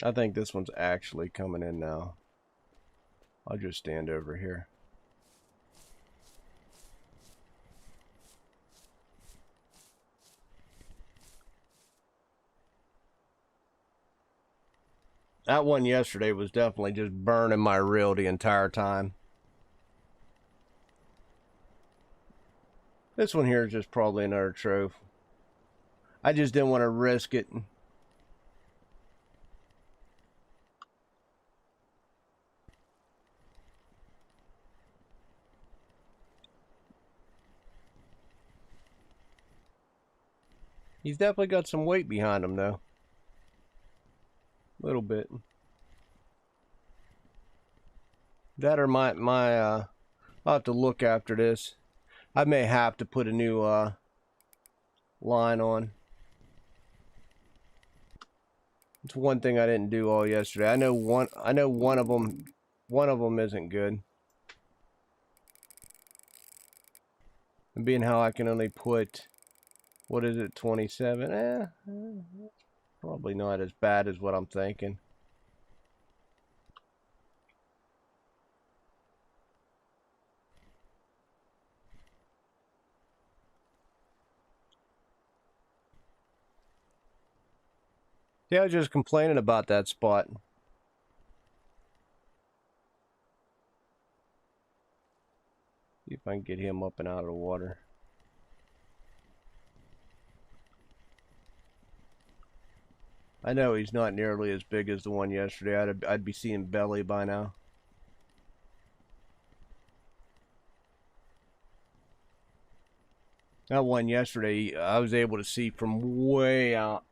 I think this one's actually coming in now. I'll just stand over here. That one yesterday was definitely just burning my reel the entire time. This one here is just probably another trove. I just didn't want to risk it. He's definitely got some weight behind him, though. A little bit. That or I'll have to look after this. I may have to put a new line on. It's one thing I didn't do all yesterday. I know one of them isn't good. And being how I can only put, what is it, 27? Probably not as bad as what I'm thinking. Yeah, I was just complaining about that spot. See if I can get him up and out of the water. I know he's not nearly as big as the one yesterday. I'd be seeing belly by now. That one yesterday, I was able to see from way out.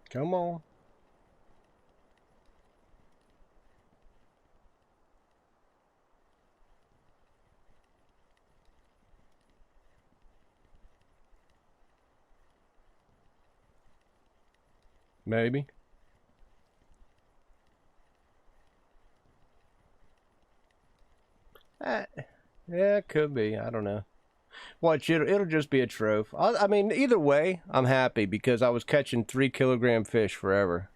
Come on. Maybe. Yeah, it could be. I don't know. Watch, it'll just be a trophy. I mean, either way, I'm happy because I was catching 3-kilogram fish forever.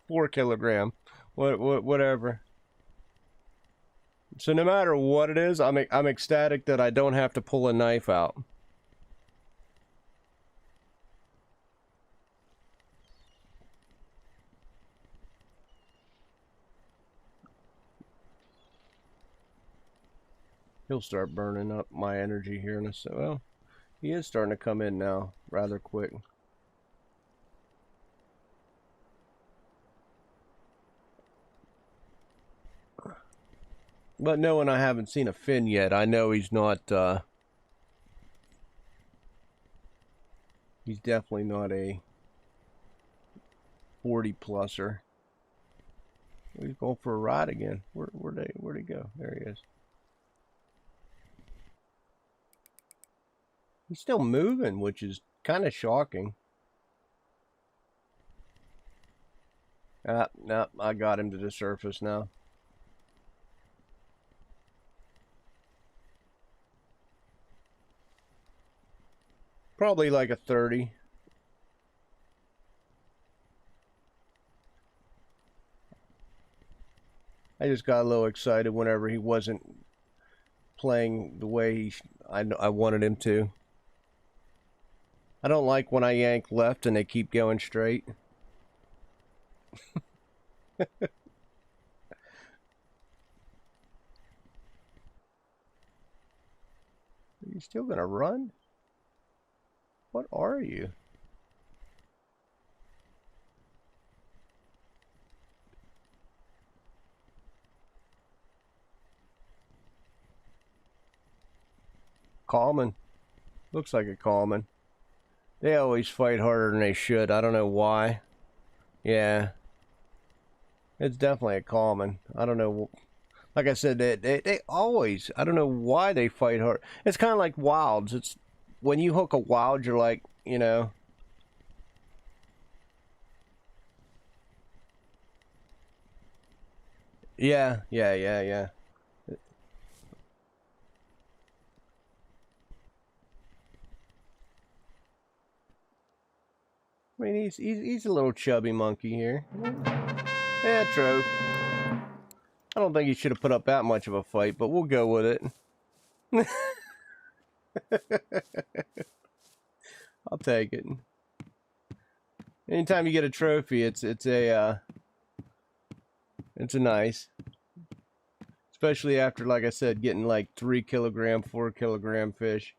4-kilogram, whatever. So no matter what it is, I'm ecstatic that I don't have to pull a knife out. He'll start burning up my energy here in a second. Well, he is starting to come in now, rather quick. But knowing I haven't seen a fin yet, I know he's not, he's definitely not a 40-pluser. He's going for a ride again. Where'd he go? There he is. He's still moving, which is kind of shocking. No, I got him to the surface now. Probably like a 30. I just got a little excited whenever he wasn't playing the way I wanted him to. I don't like when I yank left and they keep going straight. Are you still gonna run? What are you? Calming. Looks like a calming. They always fight harder than they should. I don't know why. Yeah. It's definitely a calming. I don't know. Like I said, they always, I don't know why they fight hard. It's kind of like wilds. It's when you hook a wild, you're like, you know. Yeah. I mean, he's a little chubby monkey here. Yeah, true. I don't think he should have put up that much of a fight, but we'll go with it. I'll take it. Anytime you get a trophy, it's a nice. Especially after, like I said, getting like 3-kilogram, 4-kilogram fish.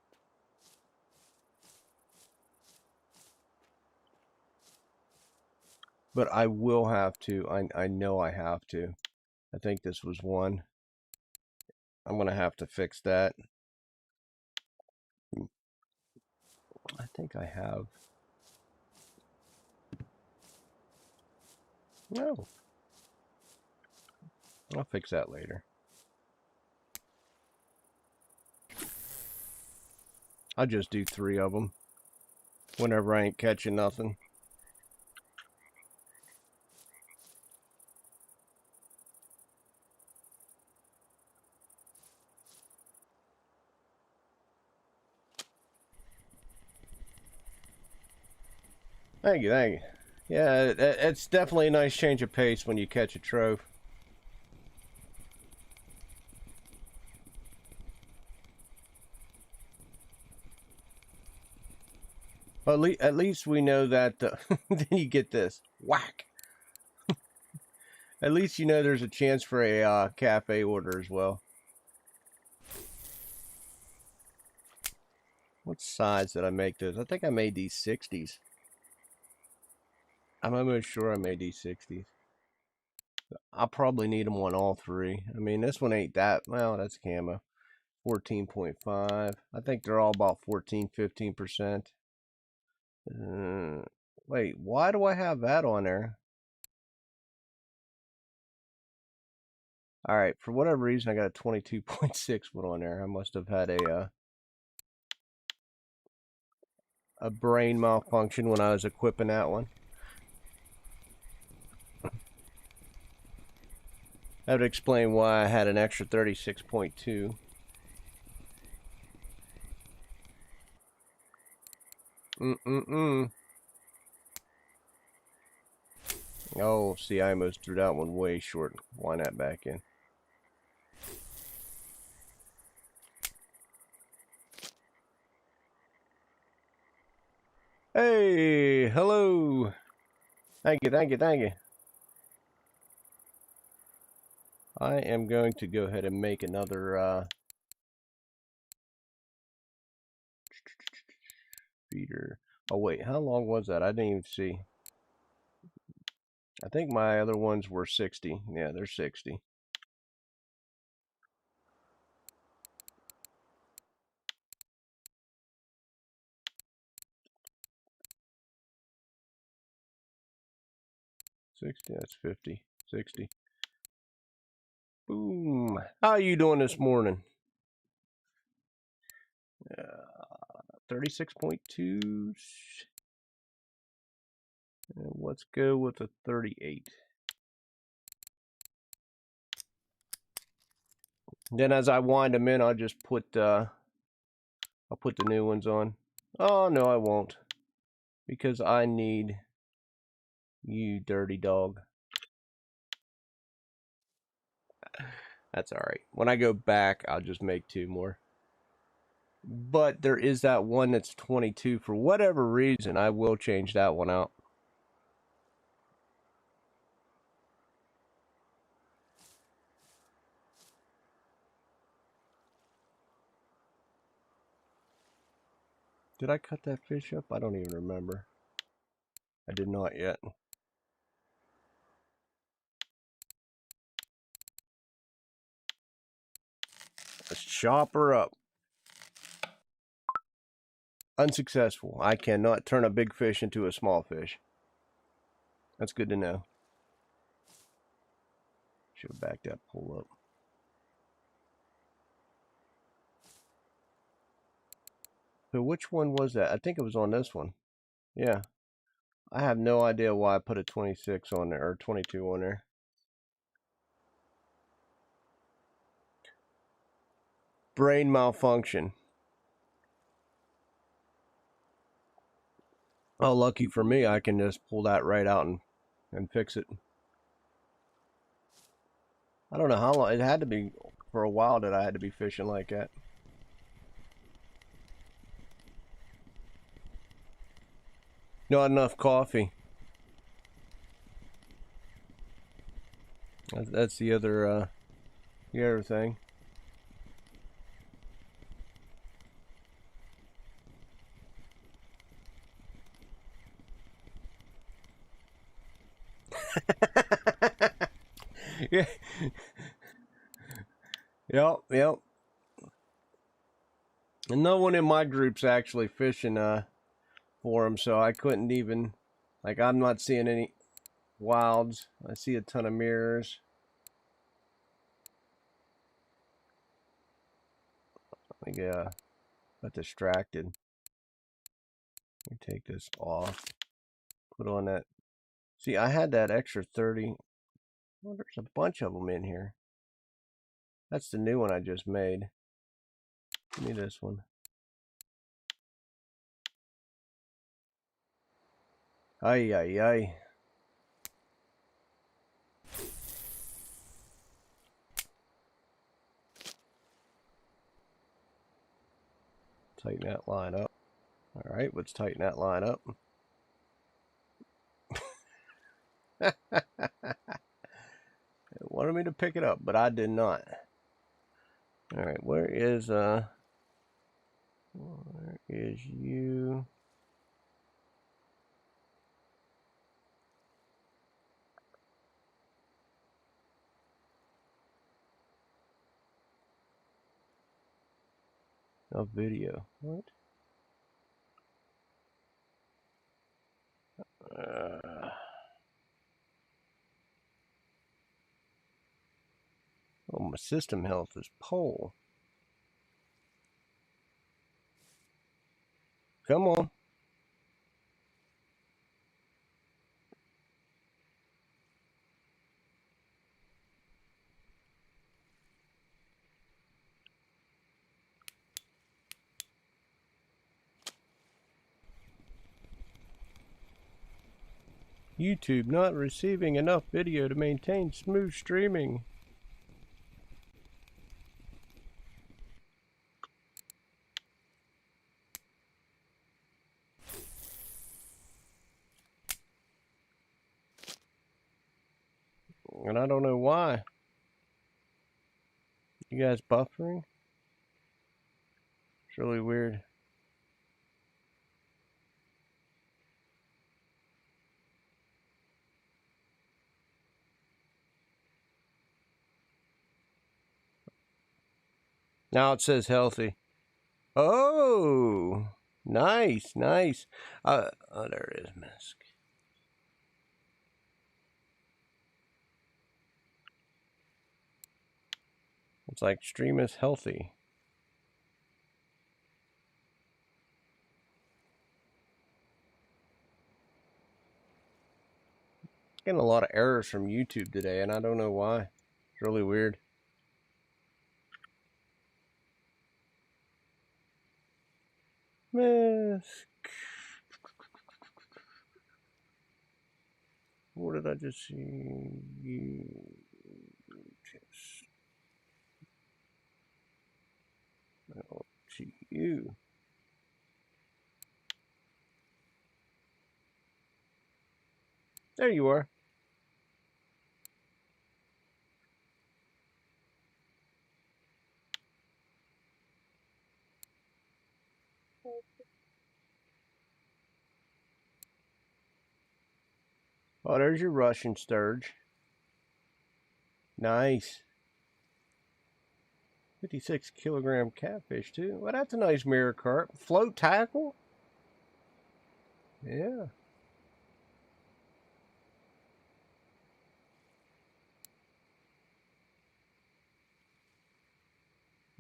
But I will have to. I know I have to. I think this was one. I'm going to have to fix that. I think I have. No. I'll fix that later. I'll just do 3 of them. Whenever I ain't catching nothing. Thank you, thank you. Yeah, it's definitely a nice change of pace when you catch a trove. Well, at least we know that. Then you get this whack. At least you know there's a chance for a cafe order as well. What size did I make this? I think I made these 60s. I'm almost sure I made these 60s. I'll probably need them on all 3. I mean, this one ain't that. Well, that's camo. 14.5. I think they're all about 14-15%. Wait, why do I have that on there? Alright, for whatever reason, I got a 22.6 one on there. I must have had a brain malfunction when I was equipping that one. That would explain why I had an extra 36.2. Oh, see, I almost threw that one way short. Wind that back in. Hey, hello. Thank you, thank you, thank you. I am going to go ahead and make another feeder. Oh wait, how long was that? I didn't even see. I think my other ones were 60. Yeah, they're 60. That's 50. 60. Boom. How are you doing this morning? 36.2. And let's go with a 38. Then as I wind them in, I'll just put I'll put the new ones on. Oh no, I won't, because I need you, dirty dog. That's all right. When I go back, I'll just make 2 more. But there is that one that's 22. For whatever reason, I will change that one out. Did I cut that fish up? I don't even remember. I did not yet. Let's chop her up. Unsuccessful. I cannot turn a big fish into a small fish. That's good to know. Should have backed that pole up. So which one was that? I think it was on this one. Yeah. I have no idea why I put a 26 on there, or 22 on there. Brain malfunction. Oh, lucky for me, I can just pull that right out and fix it. I don't know how long. It had to be for a while that I had to be fishing like that. Not enough coffee. That's the other thing. Yeah. Yep. And no one in my group's actually fishing for them, so I couldn't even, like, I'm not seeing any wilds. I see a ton of mirrors. I got distracted. Let me take this off. Put on that. See, I had that extra 30. Well, there's a bunch of them in here. That's the new one I just made. Give me this one. Ay, ay, ay. Tighten that line up. All right, let's tighten that line up. It wanted me to pick it up, but I did not. All right, where is you? A video. What? Oh, my system health is pole. Come on. YouTube not receiving enough video to maintain smooth streaming. And I don't know why. You guys buffering? It's really weird. Now it says healthy. Oh, nice, nice. Oh, there it is, Misk. It's like stream is healthy. Getting a lot of errors from YouTube today, and I don't know why. It's really weird. Misk. What did I just see? You just. Oh, see you. There you are. Oh, there's your Russian sturge. Nice. 56 kilogram catfish, too. Well, that's a nice mirror carp. Float tackle? Yeah.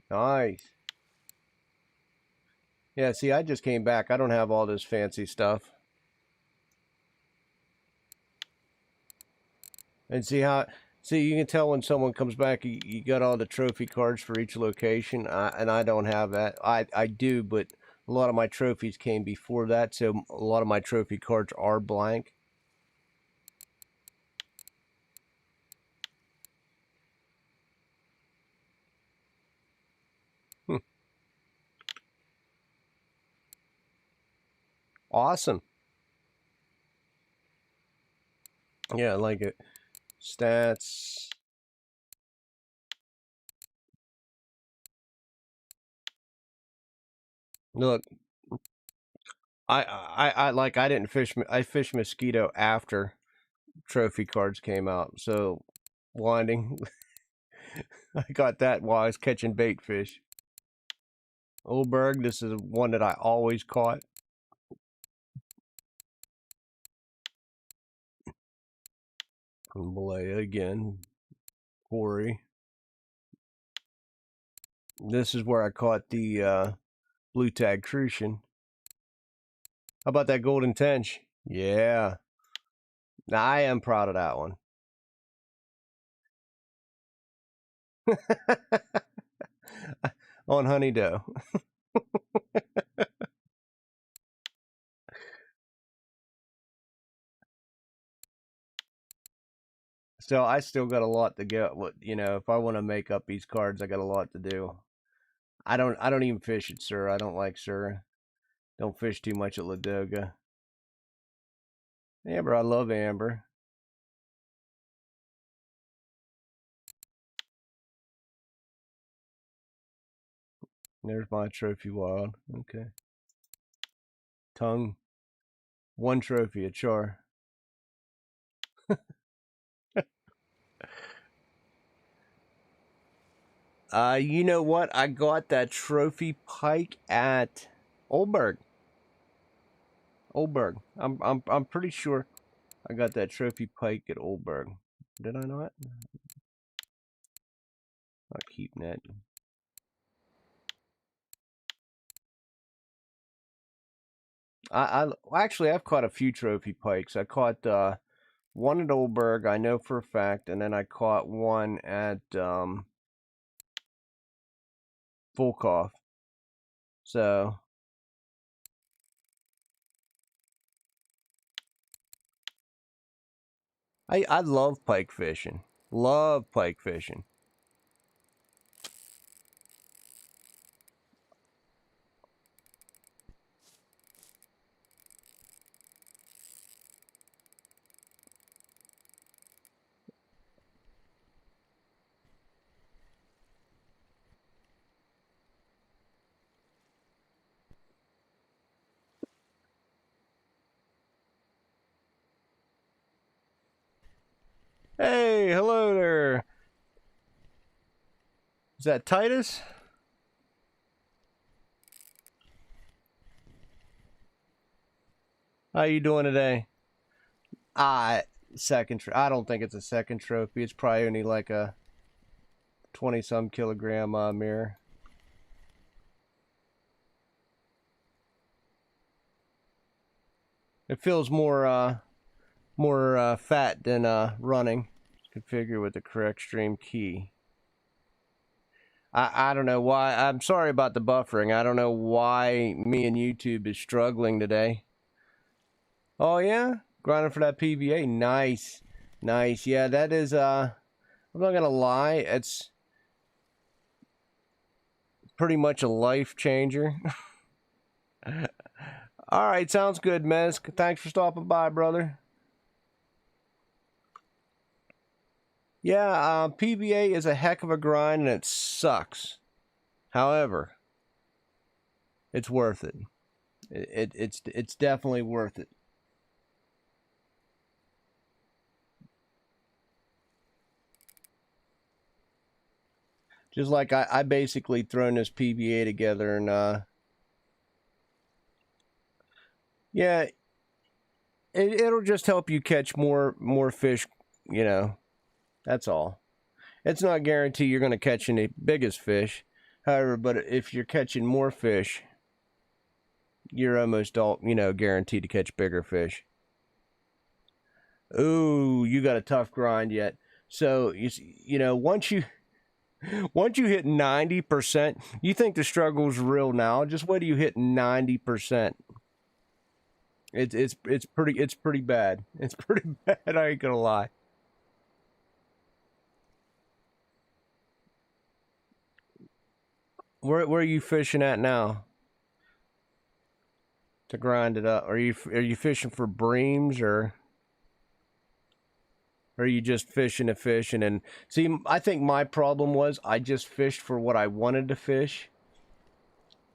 Nice. Yeah, see, I just came back. I don't have all this fancy stuff. And see how, see, you can tell when someone comes back, you got all the trophy cards for each location, and I don't have that. I do, but a lot of my trophies came before that, so a lot of my trophy cards are blank. Awesome. Yeah, I like it. Stats. Look, I like I didn't fish. I fished mosquito after trophy cards came out. So, winding. I got that while I was catching bait fish. Oldberg, this is one that I always caught. Malaya again. Quarry. This is where I caught the blue tag crucian. How about that golden tench? Yeah. Now, I am proud of that one. On honey dough. So I still got a lot to go. What, you know, if I want to make up these cards, I got a lot to do. I don't even fish at Sur. I don't like Sur. Don't fish too much at Ladoga. Amber, I love Amber. There's my trophy wild. Okay. Tongue. One trophy, a char. You know what? I got that trophy pike at Oldberg. Oldberg. I'm pretty sure I got that trophy pike at Oldberg. Did I not? I'll keep that. Actually, I've caught a few trophy pikes. I caught one at Oldberg, I know for a fact, and then I caught one at Volkov. So I love pike fishing. Love pike fishing. Hey, hello there. Is that Titus? How you doing today? Second. I don't think it's a second trophy. It's probably only like a 20-some kilogram mirror. It feels more fat than running. Configure with the correct stream key. I don't know why. I'm sorry about the buffering. I don't know why me and YouTube is struggling today. Oh yeah, grinding for that PVA. Nice, nice. Yeah, that is. I'm not gonna lie. It's pretty much a life changer. All right, sounds good, Mesk. Thanks for stopping by, brother. Yeah, PVA is a heck of a grind and it sucks. However, it's worth it. It's definitely worth it. Just like I basically thrown this PVA together and yeah, it'll just help you catch more fish, you know. That's all. It's not guaranteed you're going to catch any biggest fish. However, but if you're catching more fish, you're almost all, you know, guaranteed to catch bigger fish. Ooh, you got a tough grind yet. So, you know, once you hit 90%, you think the struggle's real now. Just wait till you hit 90%. It's pretty bad. It's pretty bad, I ain't gonna lie. Where are you fishing at now? To grind it up? Are you fishing for breams or are you just fishing to fish? And then see, I think my problem was I just fished for what I wanted to fish,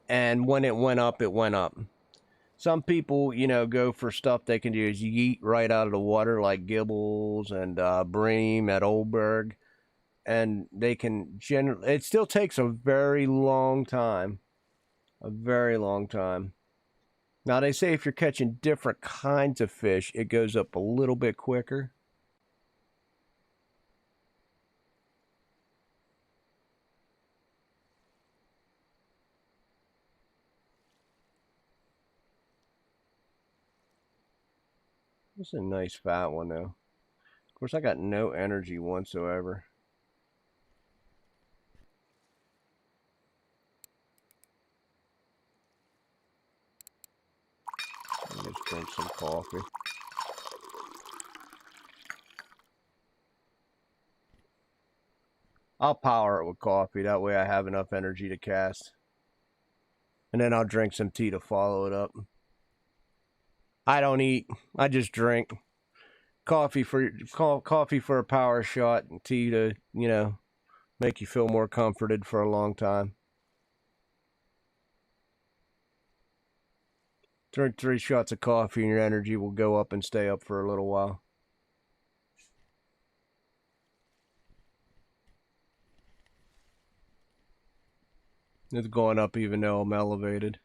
and when it went up, it went up. Some people, go for stuff they can just yeet right out of the water, like gibbles and bream at Oldberg, and they can generally. It still takes a very long time, a very long time. Now they say if you're catching different kinds of fish, it goes up a little bit quicker. This is a nice fat one though. Of course, I got no energy whatsoever. Let me just drink some coffee. I'll power it with coffee. That way I have enough energy to cast. And then I'll drink some tea to follow it up. I don't eat. I just drink. Coffee for a power shot, and tea to, make you feel more comforted for a long time. Drink 3 shots of coffee and your energy will go up and stay up for a little while. It's going up even though I'm elevated.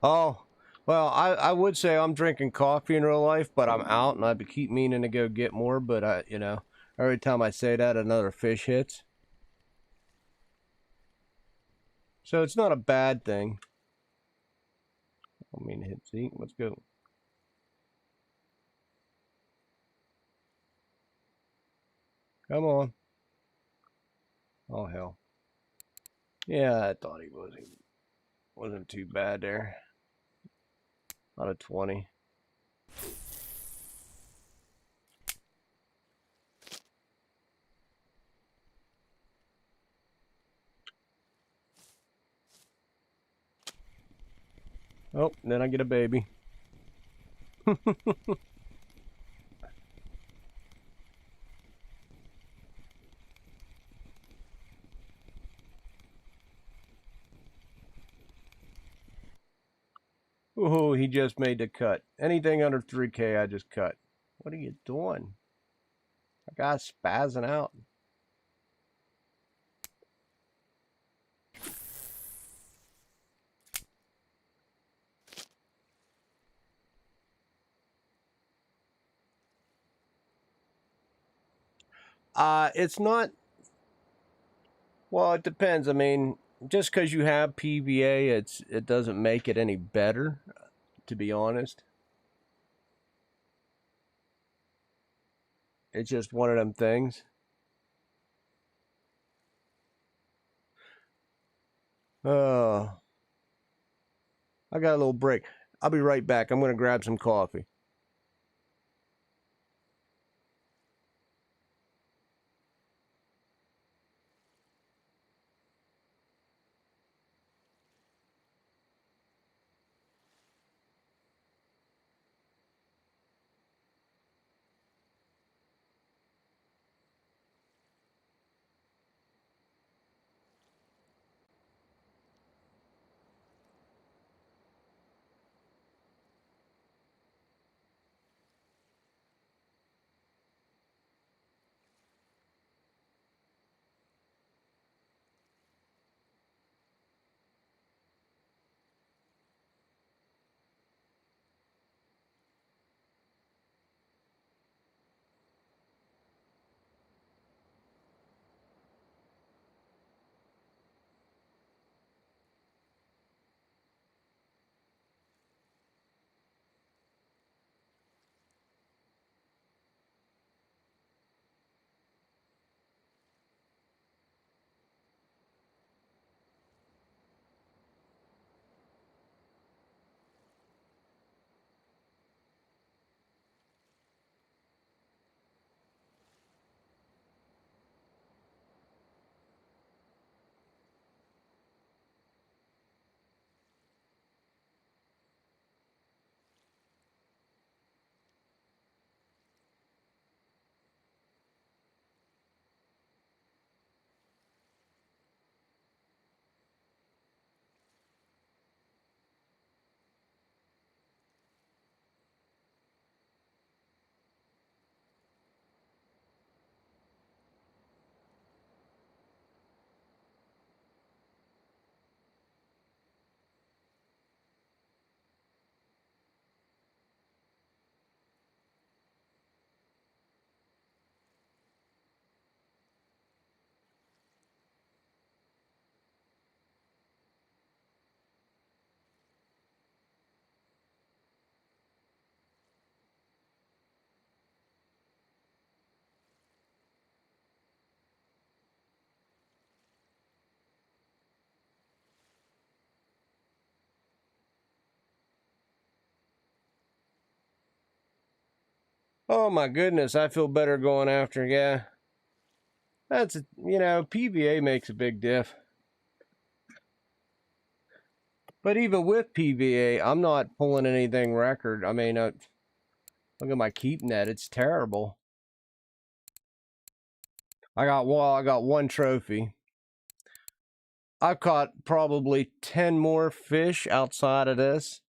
Oh, well, I would say I'm drinking coffee in real life, but I'm out and I keep meaning to go get more, but every time I say that, another fish hits. So it's not a bad thing. I mean, hit, see, let's go. Come on. Oh, hell. Yeah, I thought he wasn't too bad there. Out of 20. Oh, then I get a baby. Ooh, he just made the cut. Anything under 3K, I just cut. What are you doing? That guy's spazzing out. It's not. Well, it depends. I mean, just because you have PVA, it doesn't make it any better. To be honest, it's just one of them things. Oh, I got a little break. I'll be right back. I'm gonna grab some coffee. Oh my goodness, I feel better going after, yeah. That's, you know, PVA makes a big diff. But even with PVA, I'm not pulling anything record. I mean, look at my keep net, it's terrible. I got one trophy. I've caught probably 10 more fish outside of this.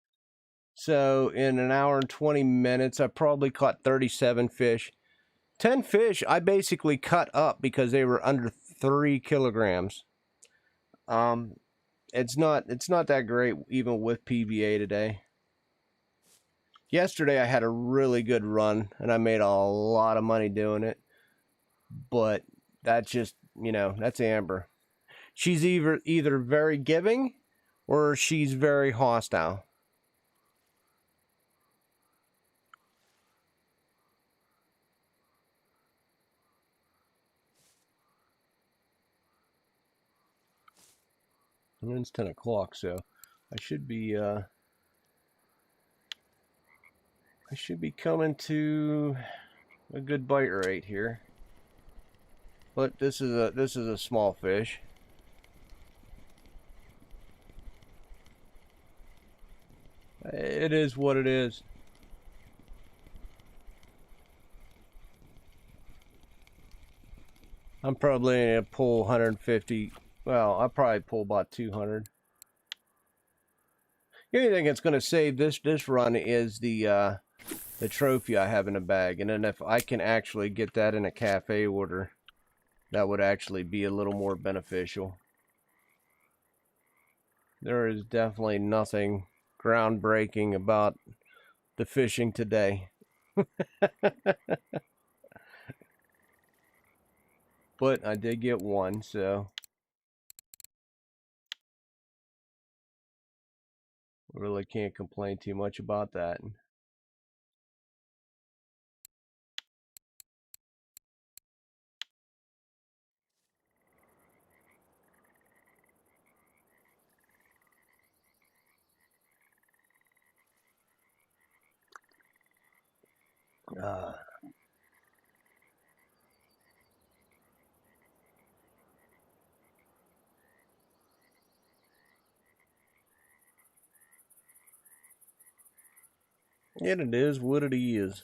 So in an hour and 20 minutes, I probably caught 37 fish. 10 fish I basically cut up because they were under 3 kilograms. It's not that great even with PVA today. Yesterday I had a really good run and I made a lot of money doing it. But that's just, you know, that's Amber. She's either very giving or she's very hostile. And it's 10 o'clock, so I should be coming to a good bite rate here. But this is a small fish. It is what it is. I'm probably gonna pull 150. Well, I'll probably pull about 200. The only thing that's gonna save this run is the trophy I have in the bag, and then if I can actually get that in a cafe order, that would actually be a little more beneficial. There is definitely nothing groundbreaking about the fishing today. But I did get one, so really can't complain too much about that. Uh, and it is what it is.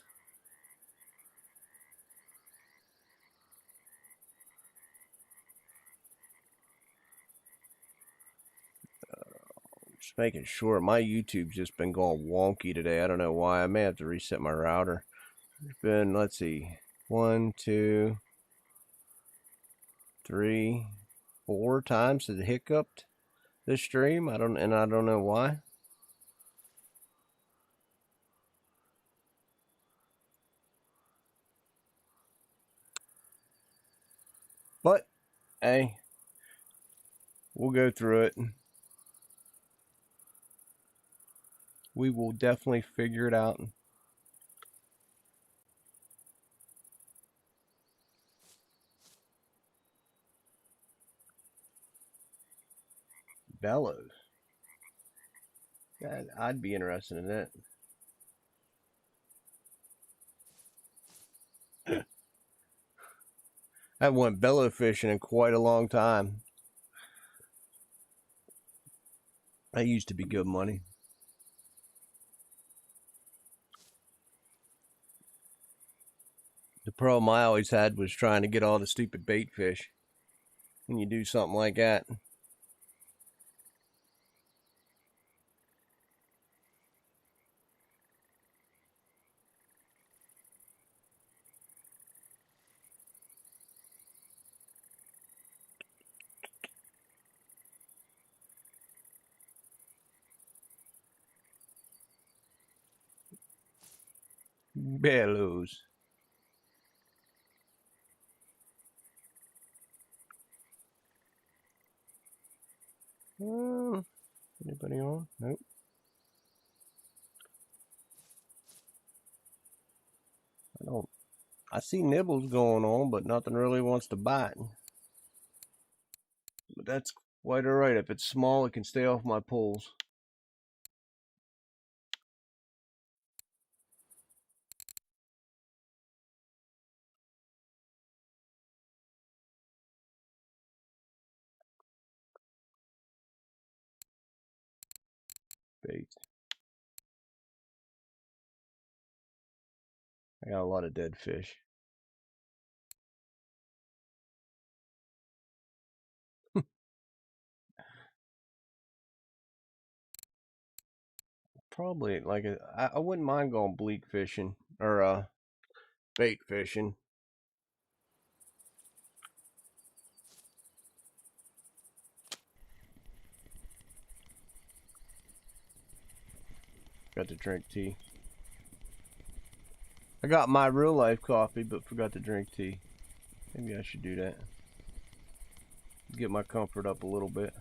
Just making sure. My YouTube's just been going wonky today. I don't know why. I may have to reset my router. It's been, let's see, 1, 2, 3, 4 times it hiccuped this stream. I don't know why. But hey, we'll go through it. We will definitely figure it out. Bellows. Yeah, I'd be interested in that. I haven't went bellow fishing in quite a long time. That used to be good money. The problem I always had was trying to get all the stupid bait fish when you do something like that. Bellows. Anybody on? Nope. I don't. I see nibbles going on, but nothing really wants to bite. But that's quite alright. If it's small, it can stay off my poles. baits. I got a lot of dead fish. Probably like I wouldn't mind going bleak fishing or bait fishing. Got to drink tea. I got my real life coffee, but forgot to drink tea. Maybe I should do that. Get my comfort up a little bit.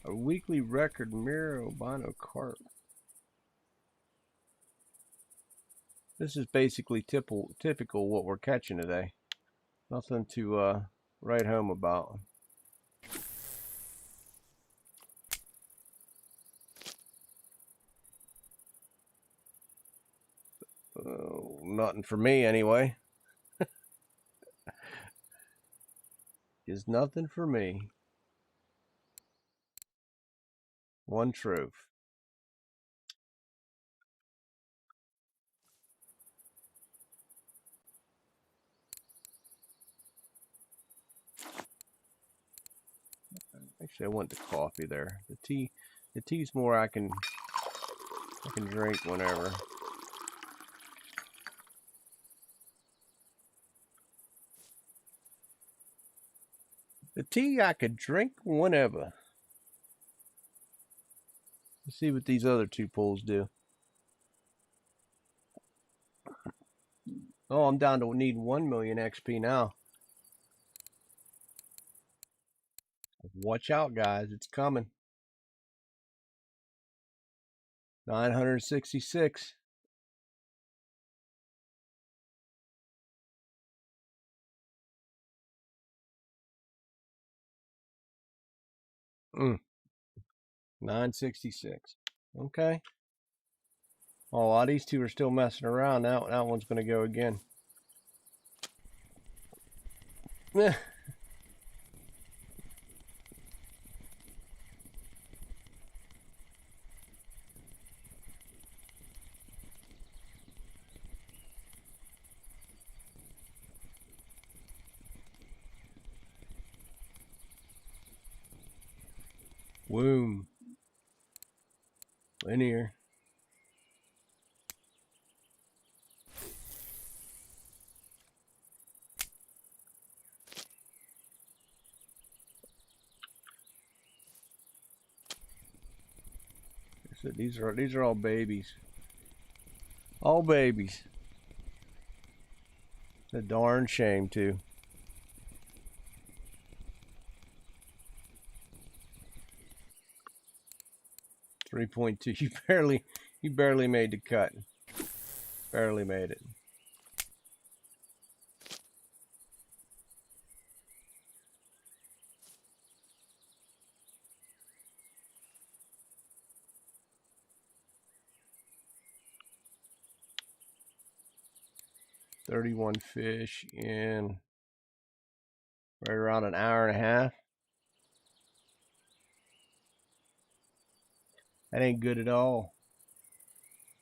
A weekly record mirror albino carp. This is basically typical what we're catching today. Nothing to write home about. Nothing for me anyway. Is nothing for me. One truth. Actually, I want the coffee there. The tea's more I can drink whenever. The tea I could drink whenever. Let's see what these other two pulls do. Oh, I'm down to need 1 million XP now. Watch out, guys. It's coming. 966. Mm. 966. Okay. Oh, these two are still messing around. That one's going to go again. Womb. Linear. So these are all babies. All babies. It's a darn shame too. 3.2. You barely made the cut. Barely made it. "31 fish in right around an hour and a half. That ain't good at all.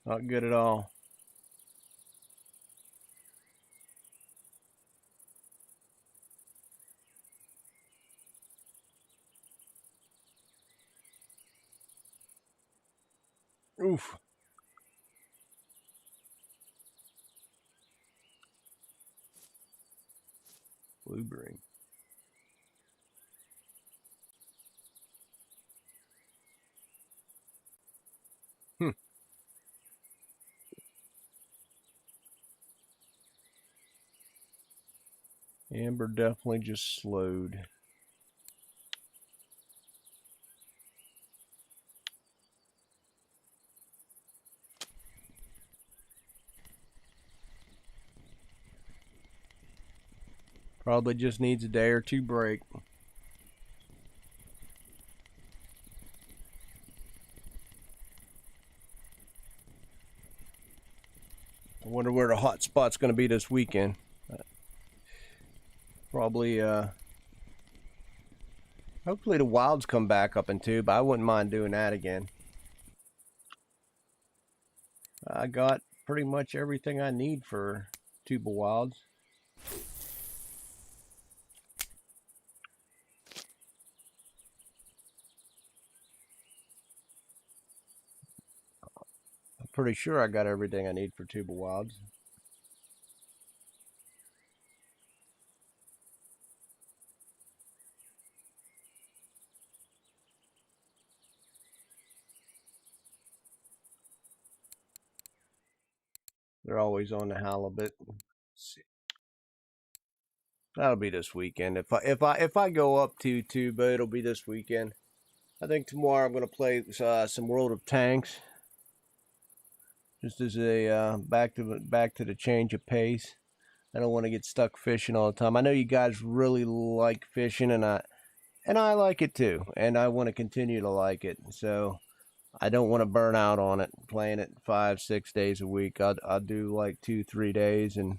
Not good at all. Oof. Blueberry. Hmm. Amber definitely just slowed. Probably just needs a day or two break. I wonder where the hot spot's going to be this weekend. Probably Hopefully the wilds come back up in tube. I wouldn't mind doing that again. I got pretty much everything I need for tube of wilds. I'm pretty sure I got everything I need for tube of wilds. They're always on the halibut. Let's see. That'll be this weekend. If I go up to tuba, it'll be this weekend. I think tomorrow I'm gonna play some World of Tanks, just as a back to the change of pace. I don't want to get stuck fishing all the time. I know you guys really like fishing, and I like it too, and I want to continue to like it. So I don't want to burn out on it, playing it 5-6 days a week. I'll do like 2-3 days, and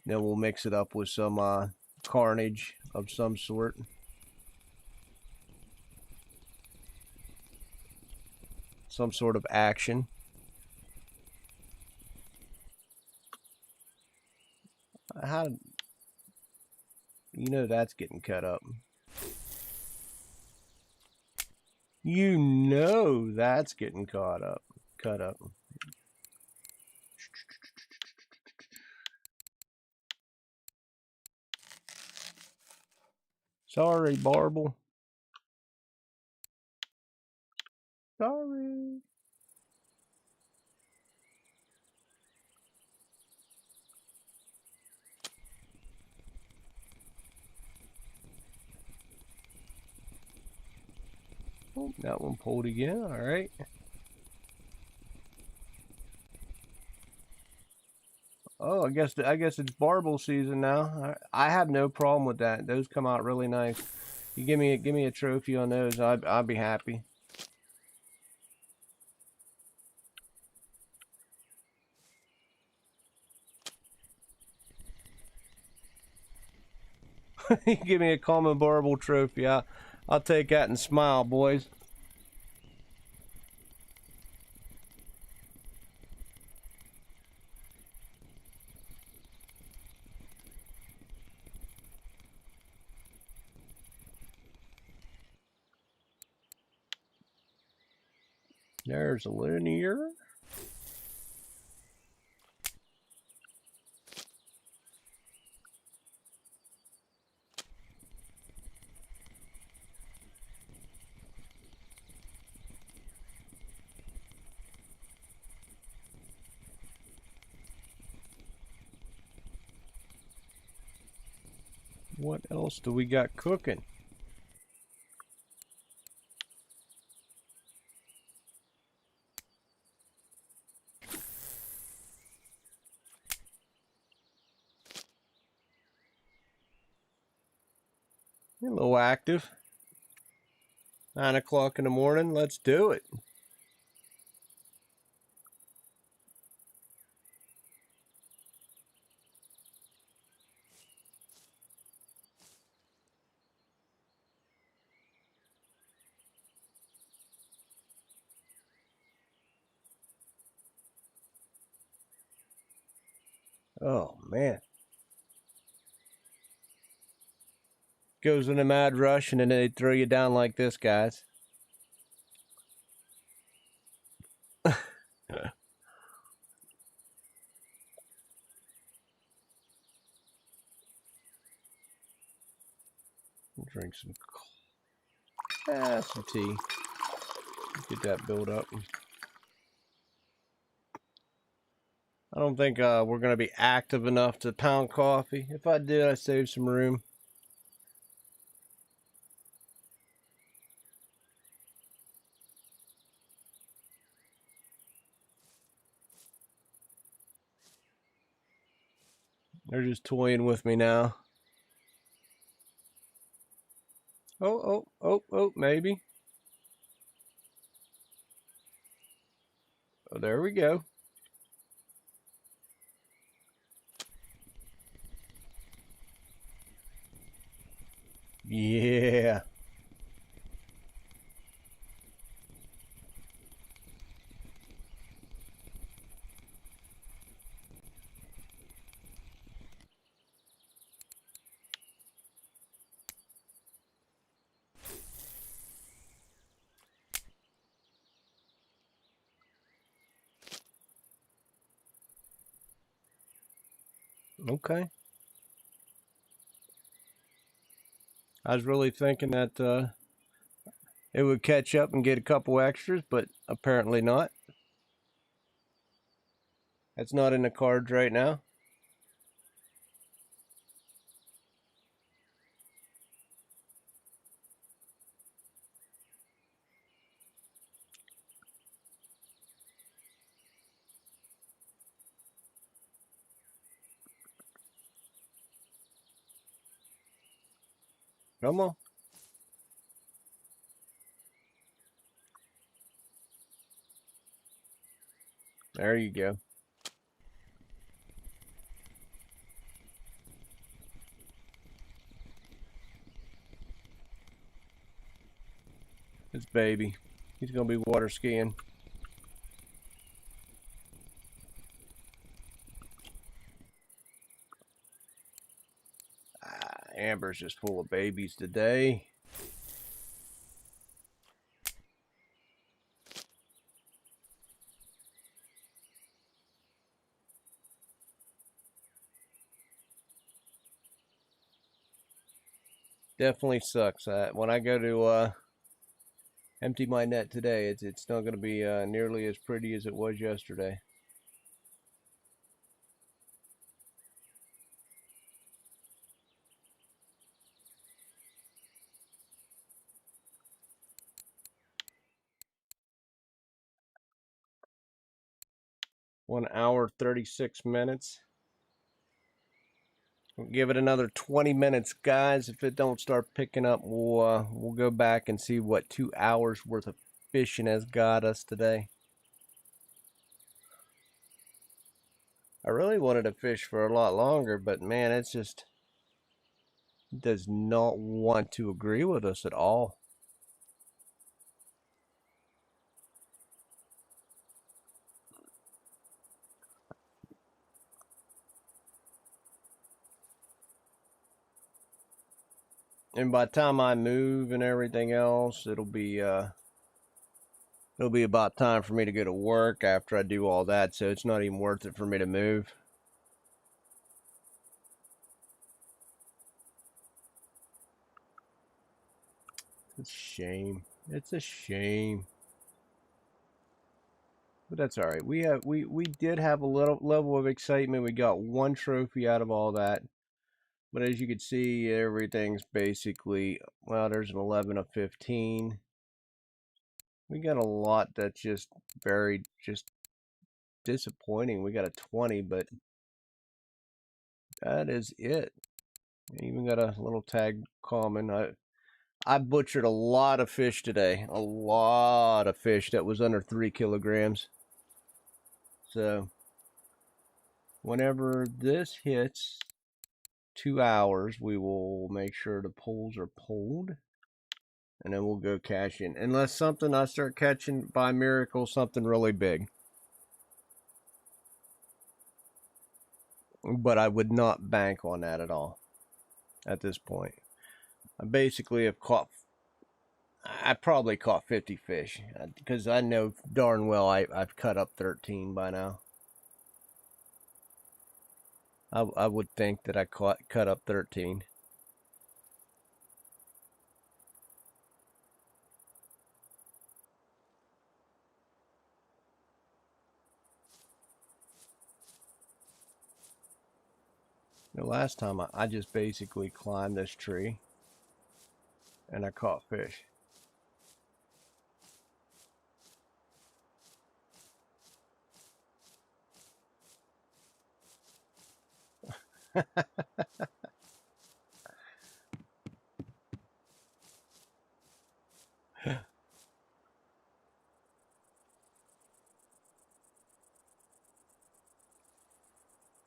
then we'll mix it up with some carnage of some sort. Some sort of action. How, you know that's getting cut up. You know that's getting cut up. Sorry, Barble. Sorry. Oh, that one pulled again. All right. Oh, I guess it's Barble season now. I have no problem with that. Those come out really nice. You give me a trophy on those, I'd be happy. You give me a common Barble trophy. I'll take that and smile, boys. There's a linear. What else do we got cooking? You're a little active. 9 o'clock in the morning. Let's do it. Oh, man. Goes in a mad rush, and then they throw you down like this, guys. Drink some tea. Get that build up. I don't think we're going to be active enough to pound coffee. If I did, I'd save some room. They're just toying with me now. Oh, maybe. Oh, there we go. Yeah. Okay. I was really thinking that it would catch up and get a couple extras, but apparently not. That's not in the cards right now. Come on. There you go. It's baby. He's going to be water skiing. Amber's just full of babies today. Definitely sucks. When I go to empty my net today, it's not going to be nearly as pretty as it was yesterday. One hour 36 minutes. We'll give it another 20 minutes, guys. If it don't start picking up, we'll go back and see what 2 hours worth of fishing has got us today. I really wanted to fish for a lot longer, but man, it's just does not want to agree with us at all. And by the time I move and everything else, it'll be about time for me to go to work after I do all that, so it's not even worth it for me to move. It's a shame. It's a shame. But that's all right. We did have a little level of excitement. We got one trophy out of all that. But as you can see, everything's basically, well, there's an 11 of 15. We got a lot that's just very just disappointing. We got a 20, but that is it. I even got a little tag common. I butchered a lot of fish today. A lot of fish that was under 3 kilograms. So whenever this hits 2 hours, we will make sure the poles are pulled, and then we'll go cash in. Unless something I start catching by miracle, something really big. But I would not bank on that at all at this point. I basically have caught, I probably caught 50 fish because I know darn well I've cut up 13 by now. I would think that I cut up 13. The last time I just basically climbed this tree and I caught fish.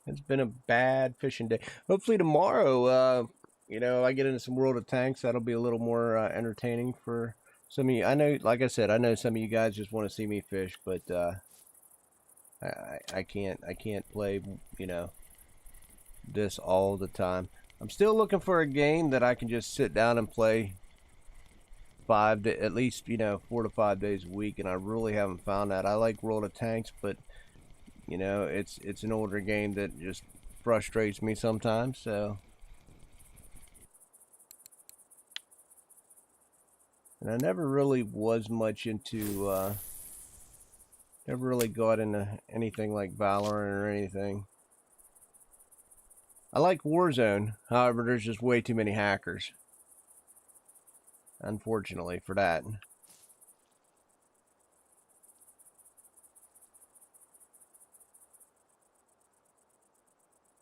It's been a bad fishing day. Hopefully tomorrow You know, I get into some World of Tanks, that'll be a little more entertaining for some of you. I know, like I said, I know some of you guys just want to see me fish, but I can't play, you know, this all the time. I'm still looking for a game that I can just sit down and play at least, you know, 4 to 5 days a week, and I really haven't found that. I like World of Tanks, but you know, it's an older game that just frustrates me sometimes. So, and I never really was much into, never really got into anything like Valorant or anything. I like Warzone, however, there's just way too many hackers, unfortunately, for that.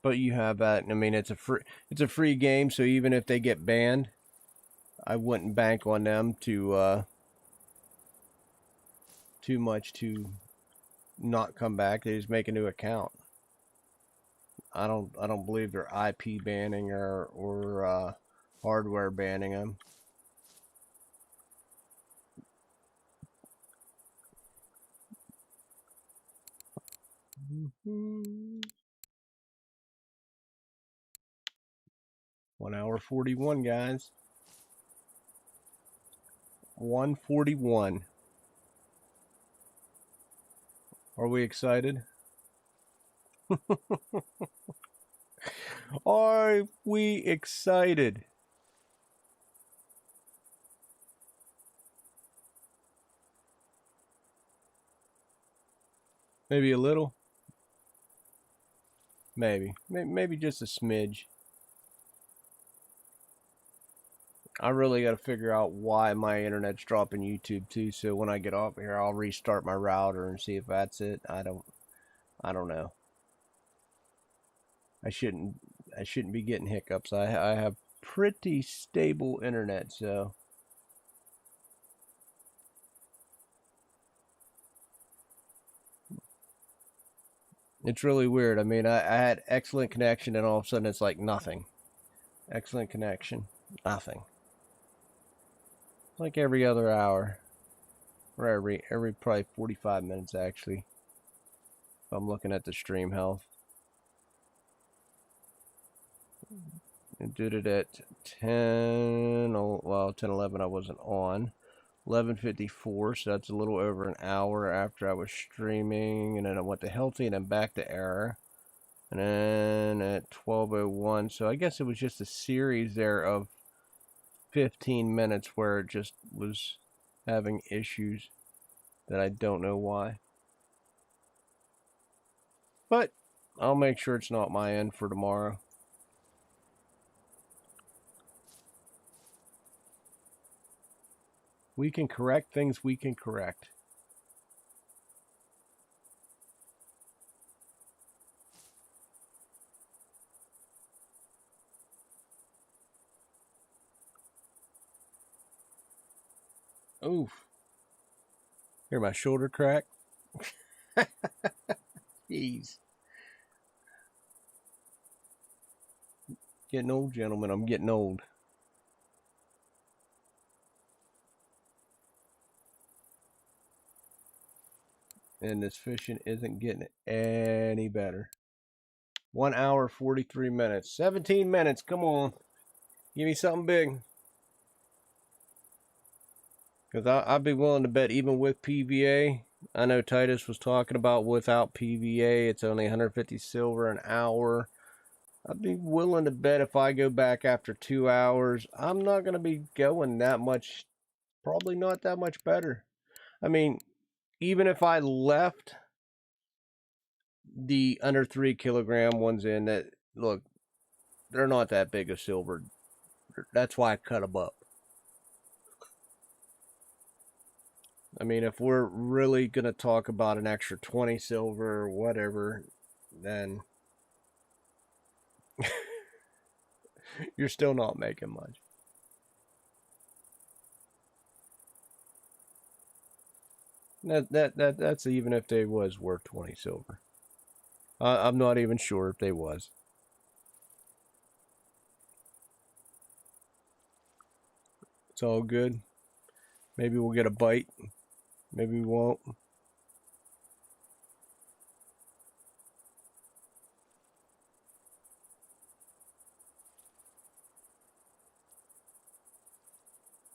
But you have that. I mean, it's a free game, so even if they get banned, I wouldn't bank on them to too much to not come back. They just make a new account. I don't believe they're IP banning or hardware banning them. Mm-hmm. 1 hour 41, guys. 141. Are we excited? Are we excited? Maybe a little. Maybe just a smidge. I really got to figure out why my internet's dropping YouTube too. So when I get off here, I'll restart my router and see if that's it. I don't know. I shouldn't I shouldn't be getting hiccups. I have pretty stable internet, so it's really weird. I mean, I had excellent connection, and all of a sudden it's like nothing. Excellent connection, nothing. Like every other hour, or every probably 45 minutes actually. If I'm looking at the stream health, it did it at 10. Well, 10:11 I wasn't on. 11:54, so that's a little over an hour after I was streaming, and then I went to healthy and then back to error. And then at 12:01, so I guess it was just a series there of 15 minutes where it just was having issues that I don't know why. But I'll make sure it's not my end for tomorrow. We can correct things we can correct. Oof. Hear my shoulder crack? Jeez. Getting old, gentlemen. I'm getting old. And this fishing isn't getting any better. 1 hour, 43 minutes. 17 minutes. Come on. Give me something big. Because I'd be willing to bet even with PVA. I know Titus was talking about without PVA, it's only 150 silver an hour. I'd be willing to bet if I go back after 2 hours, I'm not going to be going that much, probably not that much better. I mean, even if I left the under 3 kilogram ones in, that look, they're not that big of silver. That's why I cut them up. I mean, if we're really going to talk about an extra 20 silver or whatever, then you're still not making much. That's even if they was worth 20 silver. I'm not even sure if they was. It's all good. Maybe we'll get a bite. Maybe we won't.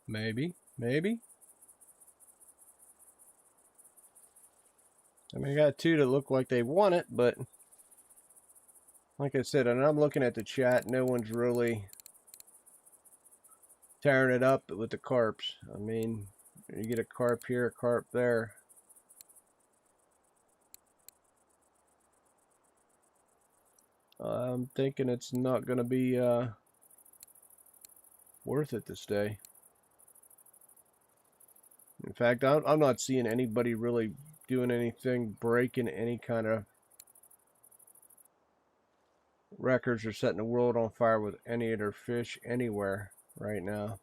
Maybe. Maybe. I mean, I got two that look like they want it, but like I said, and I'm looking at the chat, no one's really tearing it up with the carps. I mean, you get a carp here, a carp there. I'm thinking it's not going to be worth it this day. In fact, I'm not seeing anybody really doing anything, breaking any kind of records or setting the world on fire with any of their fish anywhere right now.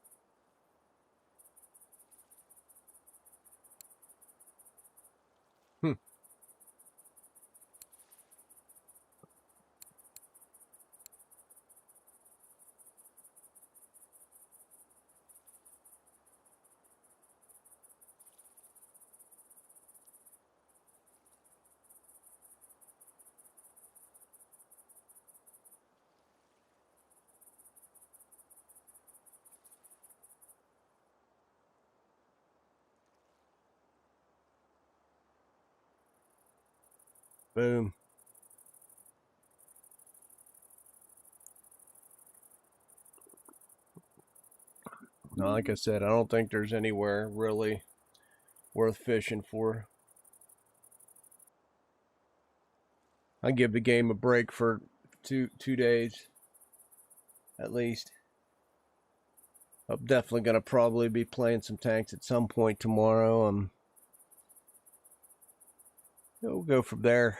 Boom. Now, like I said, I don't think there's anywhere really worth fishing for. I give the game a break for two days at least. I'm definitely gonna probably be playing some tanks at some point tomorrow. We'll go from there.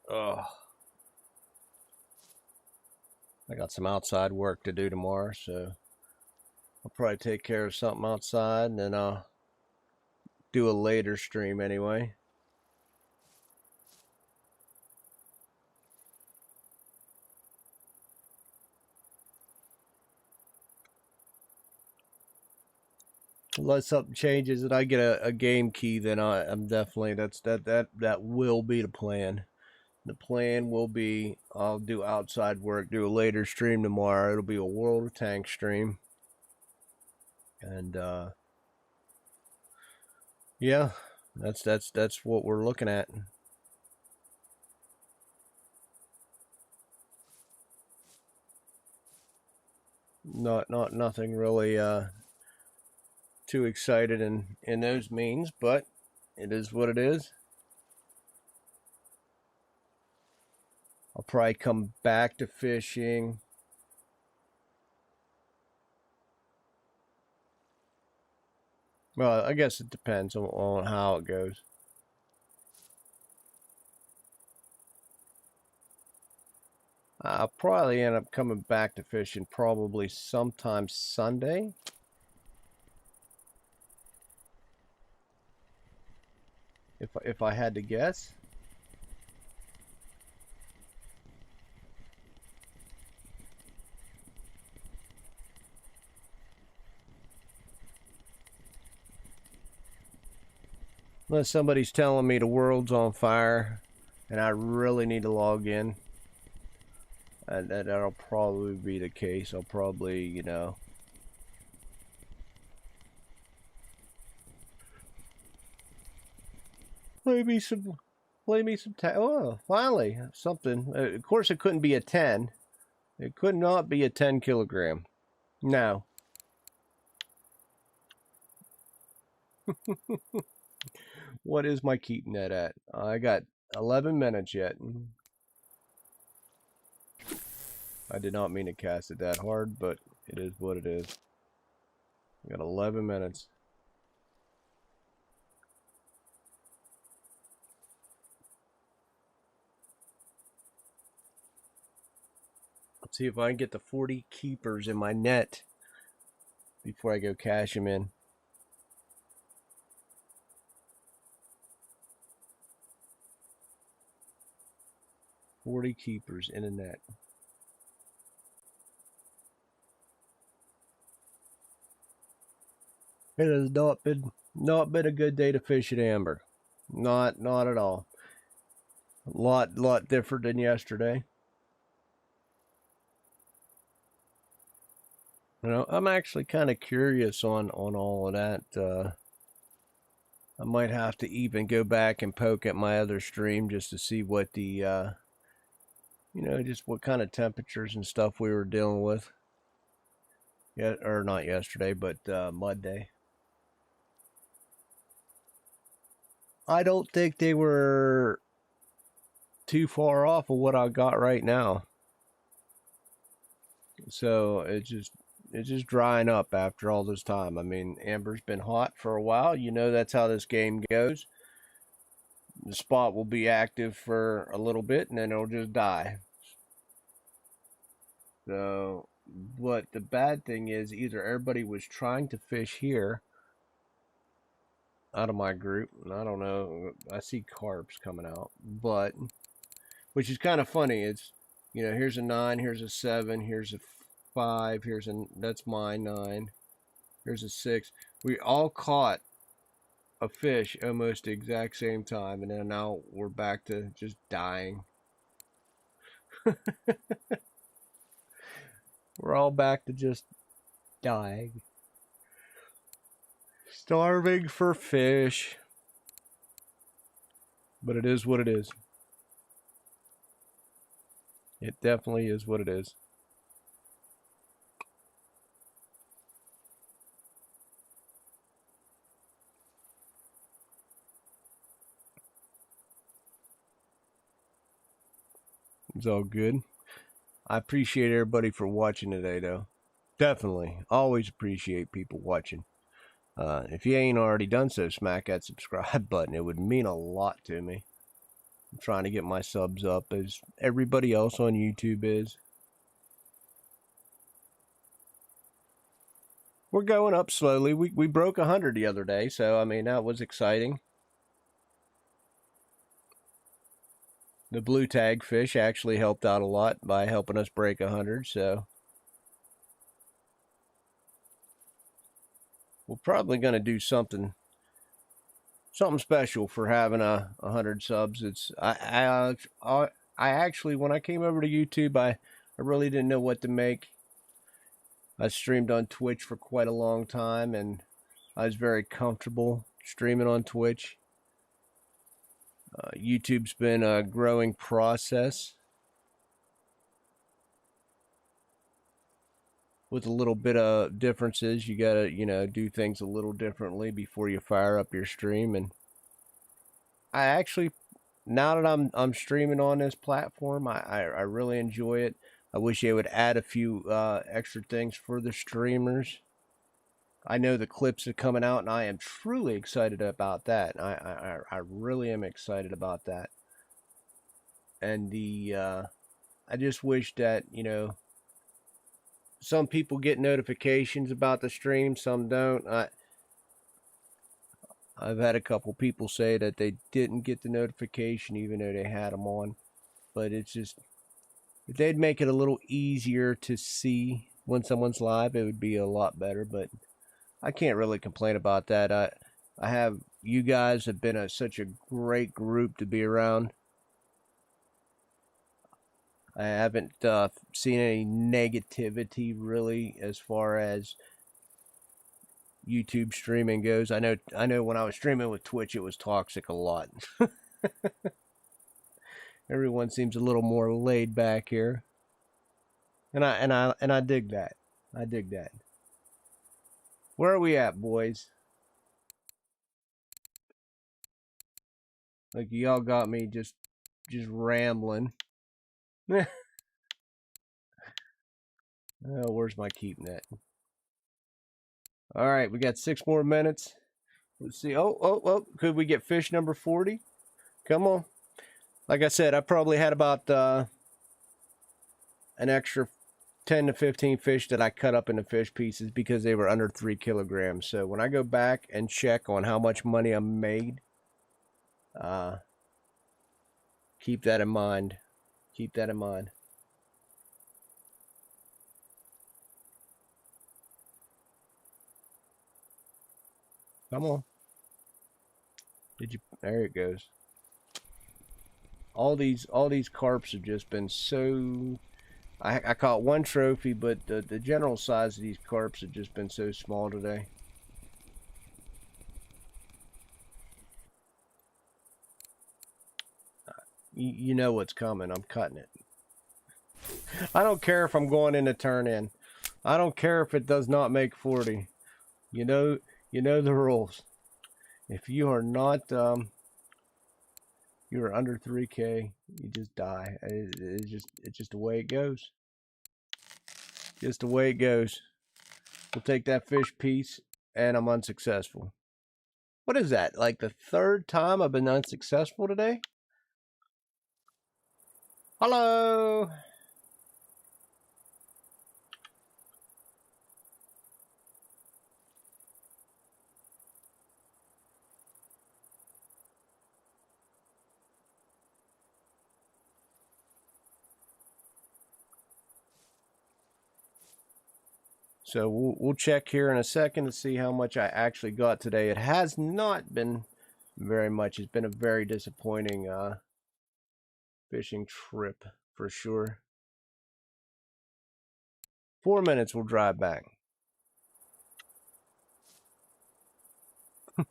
Oh, I got some outside work to do tomorrow, so I'll probably take care of something outside, and then I'll do a later stream anyway. Unless something changes and I get a game key, then I'm definitely that will be the plan. The plan will be I'll do outside work, do a later stream tomorrow. It'll be a World of Tank stream, and yeah, that's what we're looking at. Nothing really too excited in those means, but it is what it is. I'll probably come back to fishing. Well, I guess it depends on how it goes. I'll probably end up coming back to fishing probably sometime Sunday. If I had to guess. Unless somebody's telling me the world's on fire and I really need to log in. And that'll probably be the case. I'll probably, you know, play me some oh, finally something. Of course it couldn't be a 10. It could not be a 10 kilogram. No. What is my keep net at? I got 11 minutes yet. I did not mean to cast it that hard, but it is what it is. I got 11 minutes. Let's see if I can get the 40 keepers in my net before I go cash them in. 40 keepers in a net. It has not been a good day to fish at amber. Not at all. Lot different than yesterday. You know, I'm actually kind of curious on all of that. I might have to even go back and poke at my other stream just to see what the just what kind of temperatures and stuff we were dealing with. Yeah, or not yesterday, but Monday. I don't think they were too far off of what I got right now. So it's just drying up after all this time. I mean, amber's been hot for a while. You know that's how this game goes. The spot will be active for a little bit and then it'll just die. So, but the bad thing is either everybody was trying to fish here out of my group, and I don't know, I see carps coming out, but which is kind of funny. It's, here's a 9, here's a 7, here's a 5, that's my 9, here's a 6. We all caught a fish almost the exact same time, and then now we're back to just dying. We're all back to just dying. Starving for fish. But it is what it is. It definitely is what it is. It's all good. I appreciate everybody for watching today, though. Definitely. Always appreciate people watching. If you ain't already done so, smack that subscribe button. It would mean a lot to me. I'm trying to get my subs up as everybody else on YouTube is. We're going up slowly. We broke 100 the other day, so I mean that was exciting. The blue tag fish actually helped out a lot by helping us break 100, so we're probably going to do something special for having 100 subs. It's I actually, when I came over to YouTube, I really didn't know what to make. I streamed on Twitch for quite a long time, and I was very comfortable streaming on Twitch. YouTube's been a growing process with a little bit of differences. You gotta, do things a little differently before you fire up your stream. And I actually, now that I'm streaming on this platform, I really enjoy it. I wish they would add a few extra things for the streamers. I know the clips are coming out, and I am truly excited about that. I really am excited about that. And I just wish that, some people get notifications about the stream, some don't. I've had a couple people say that they didn't get the notification even though they had them on. But it's just, if they'd make it a little easier to see when someone's live, it would be a lot better. But I can't really complain about that. I have, you guys have been such a great group to be around. I haven't seen any negativity really as far as YouTube streaming goes. I know when I was streaming with Twitch, it was toxic a lot. Everyone seems a little more laid back here, and I dig that. I dig that. Where are we at, boys? Like, y'all got me just rambling. Oh, where's my keep net? All right, we got 6 more minutes. Let's see. Oh, could we get fish number 40? Come on. Like I said, I probably had about an extra 10 to 15 fish that I cut up into fish pieces because they were under 3 kilograms. So when I go back and check on how much money I made, keep that in mind. Keep that in mind. Come on. Did you? There it goes. All these carps have just been so. I caught one trophy, but the general size of these carps have just been so small today. You know what's coming. I'm cutting it. I don't care if I'm going in to turn in. I don't care if it does not make 40. You know the rules. If you are not you are under 3K, you just die. It's just the way it goes. Just the way it goes. We'll take that fish piece, and I'm unsuccessful. What is that? Like the third time I've been unsuccessful today? Hello. So we'll check here in a second to see how much I actually got today. It has not been very much. It's been a very disappointing fishing trip for sure. 4 minutes, we'll drive back. If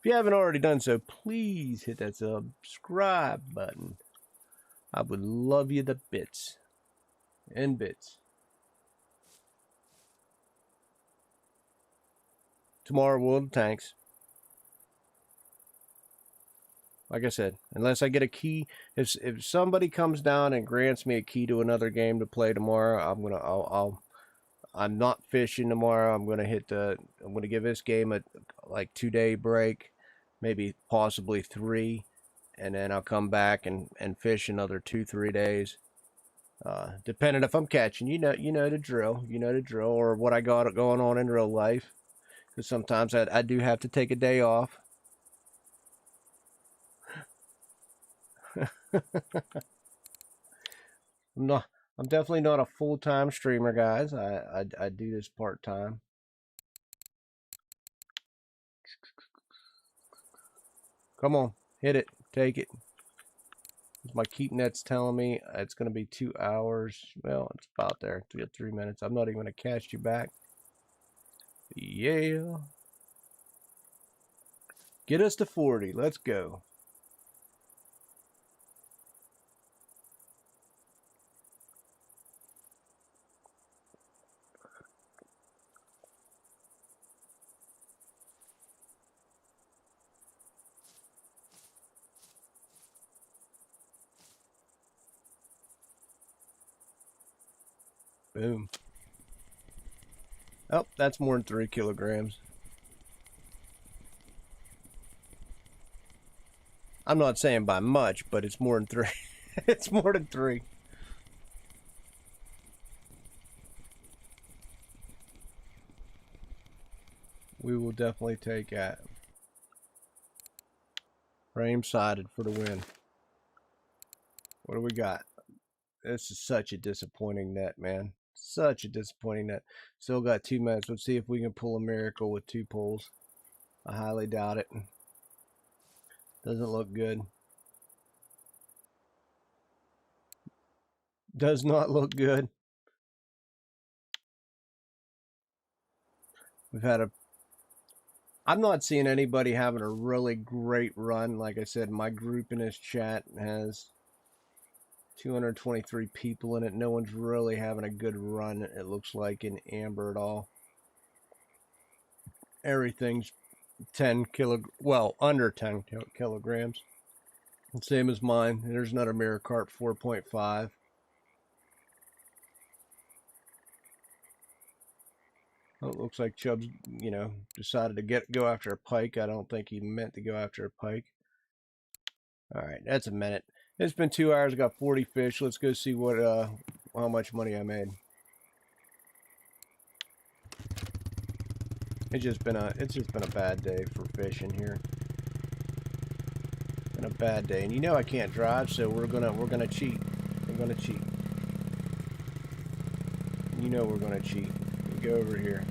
you haven't already done so, please hit that subscribe button. I would love you to bits and bits. Tomorrow we'll have tanks. Like I said, unless I get a key, if somebody comes down and grants me a key to another game to play tomorrow, I'm not fishing tomorrow. I'm gonna give this game a like 2-day break, maybe possibly 3, and then I'll come back and fish another 2-3 days. Depending if I'm catching, you know the drill, or what I got going on in real life. Because sometimes I do have to take a day off. I'm definitely not a full-time streamer, guys. I do this part-time. Come on, hit it, take it. My keep net's telling me it's going to be 2 hours. Well, it's about there. 3 minutes. I'm not even going to cast you back. Yeah. Get us to 40. Let's go. Boom. Oh, that's more than 3 kilograms. I'm not saying by much, but it's more than 3. It's more than 3. We will definitely take that. Frame sided for the win. What do we got? This is such a disappointing net, man. Such a disappointing net. Still got 2 minutes. Let's see if we can pull a miracle with 2 pulls. I highly doubt it. Doesn't look good. Does not look good. I'm not seeing anybody having a really great run. Like I said, my group in this chat has 223 people in it. No one's really having a good run, it looks like, in amber at all. Everything's 10 well, under 10 kilograms. Same as mine. There's another mirror carp, 4.5. Well, it looks like Chubb's, decided to go after a pike. I don't think he meant to go after a pike. All right, that's a minute. It's been 2 hours. I got 40 fish. Let's go see what how much money I made. It's just been a bad day for fishing here. Been a bad day, and I can't drive, so we're gonna cheat. We're gonna cheat. You know we're gonna cheat. We go over here.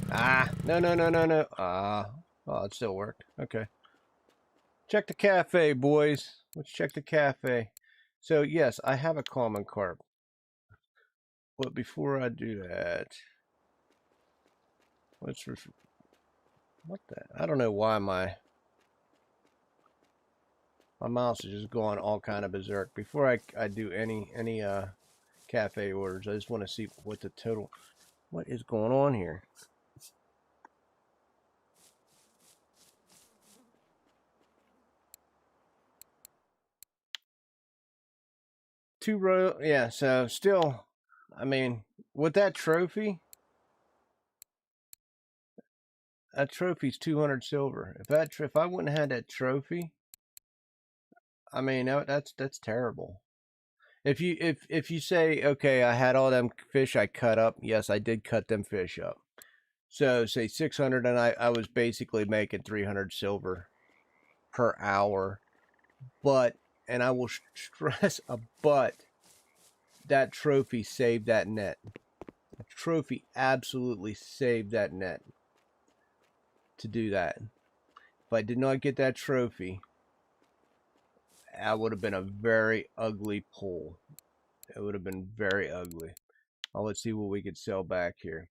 Ah, no. Oh, it still worked. Okay. Check the cafe, boys. Let's check the cafe. So, yes, I have a common carp. But before I do that, let's... What the... I don't know why my mouse is just going all kind of berserk. Before I do any cafe orders, I just want to see what the total... What is going on here? Two row... Yeah, so still... I mean, with that trophy's 200 silver. If I wouldn't have had that trophy, I mean that's terrible. If you say, okay, I had all them fish I cut up, yes, I did cut them fish up. So say 600, and I was basically making 300 silver per hour. But, and I will stress a but, that trophy saved that net. The trophy absolutely saved that net to do that. If I did not get that trophy, that would have been a very ugly pull. It would have been very ugly. Let's see what we could sell back here.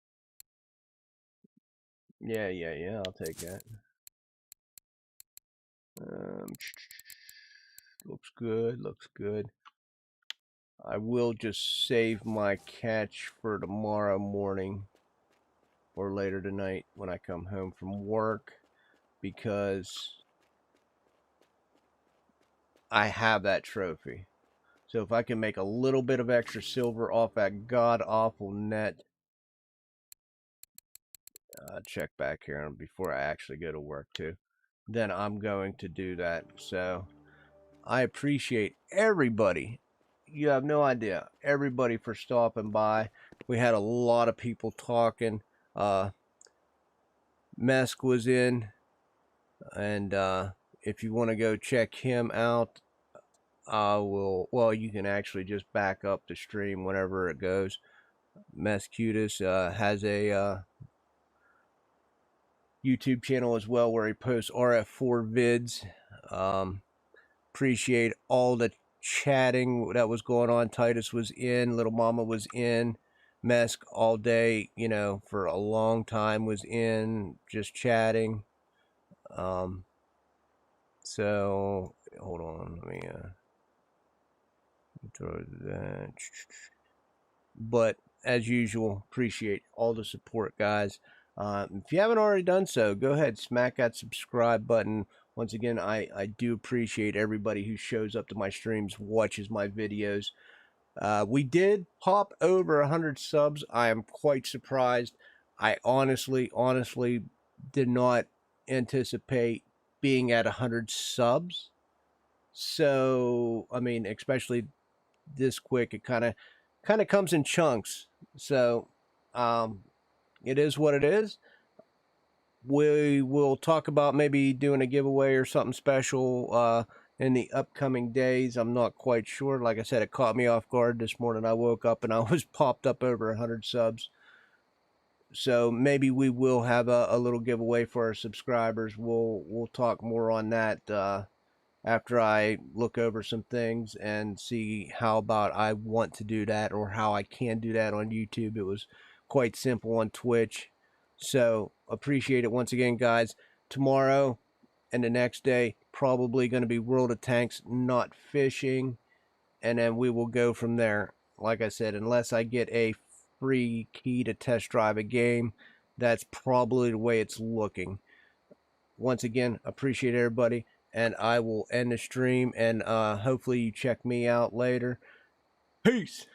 Yeah, I'll take that. Looks good. I will just save my catch for tomorrow morning or later tonight when I come home from work, because I have that trophy. So if I can make a little bit of extra silver off that god-awful net, check back here before I actually go to work too, then I'm going to do that. So I appreciate everybody. You have no idea. Everybody for stopping by. We had a lot of people talking. Mesk was in. And if you want to go check him out, well, you can actually just back up the stream whenever it goes. Mescutus has a YouTube channel as well where he posts RF4 vids. Appreciate all the chatting that was going on. Titus was in, Little Mama was in, Mesk all day, you know, for a long time was in, just chatting. So hold on, let me throw that. But as usual, appreciate all the support, guys. If you haven't already done so, go ahead, smack that subscribe button. Once again, I do appreciate everybody who shows up to my streams, watches my videos. We did pop over 100 subs. I am quite surprised. I honestly did not anticipate being at 100 subs. So, I mean, especially this quick, it kind of comes in chunks. So, it is what it is. We will talk about maybe doing a giveaway or something special in the upcoming days. I'm not quite sure. Like I said, it caught me off guard this morning. I woke up and I was popped up over 100 subs. So maybe we will have a little giveaway for our subscribers. We'll talk more on that after I look over some things and see how about I want to do that or how I can do that on YouTube. It was quite simple on Twitch. So appreciate it once again, guys. Tomorrow and the next day, probably going to be World of Tanks, not fishing. And then we will go from there. Like I said, unless I get a free key to test drive a game, that's probably the way it's looking. Once again, appreciate everybody, and I will end the stream, and hopefully you check me out later. Peace.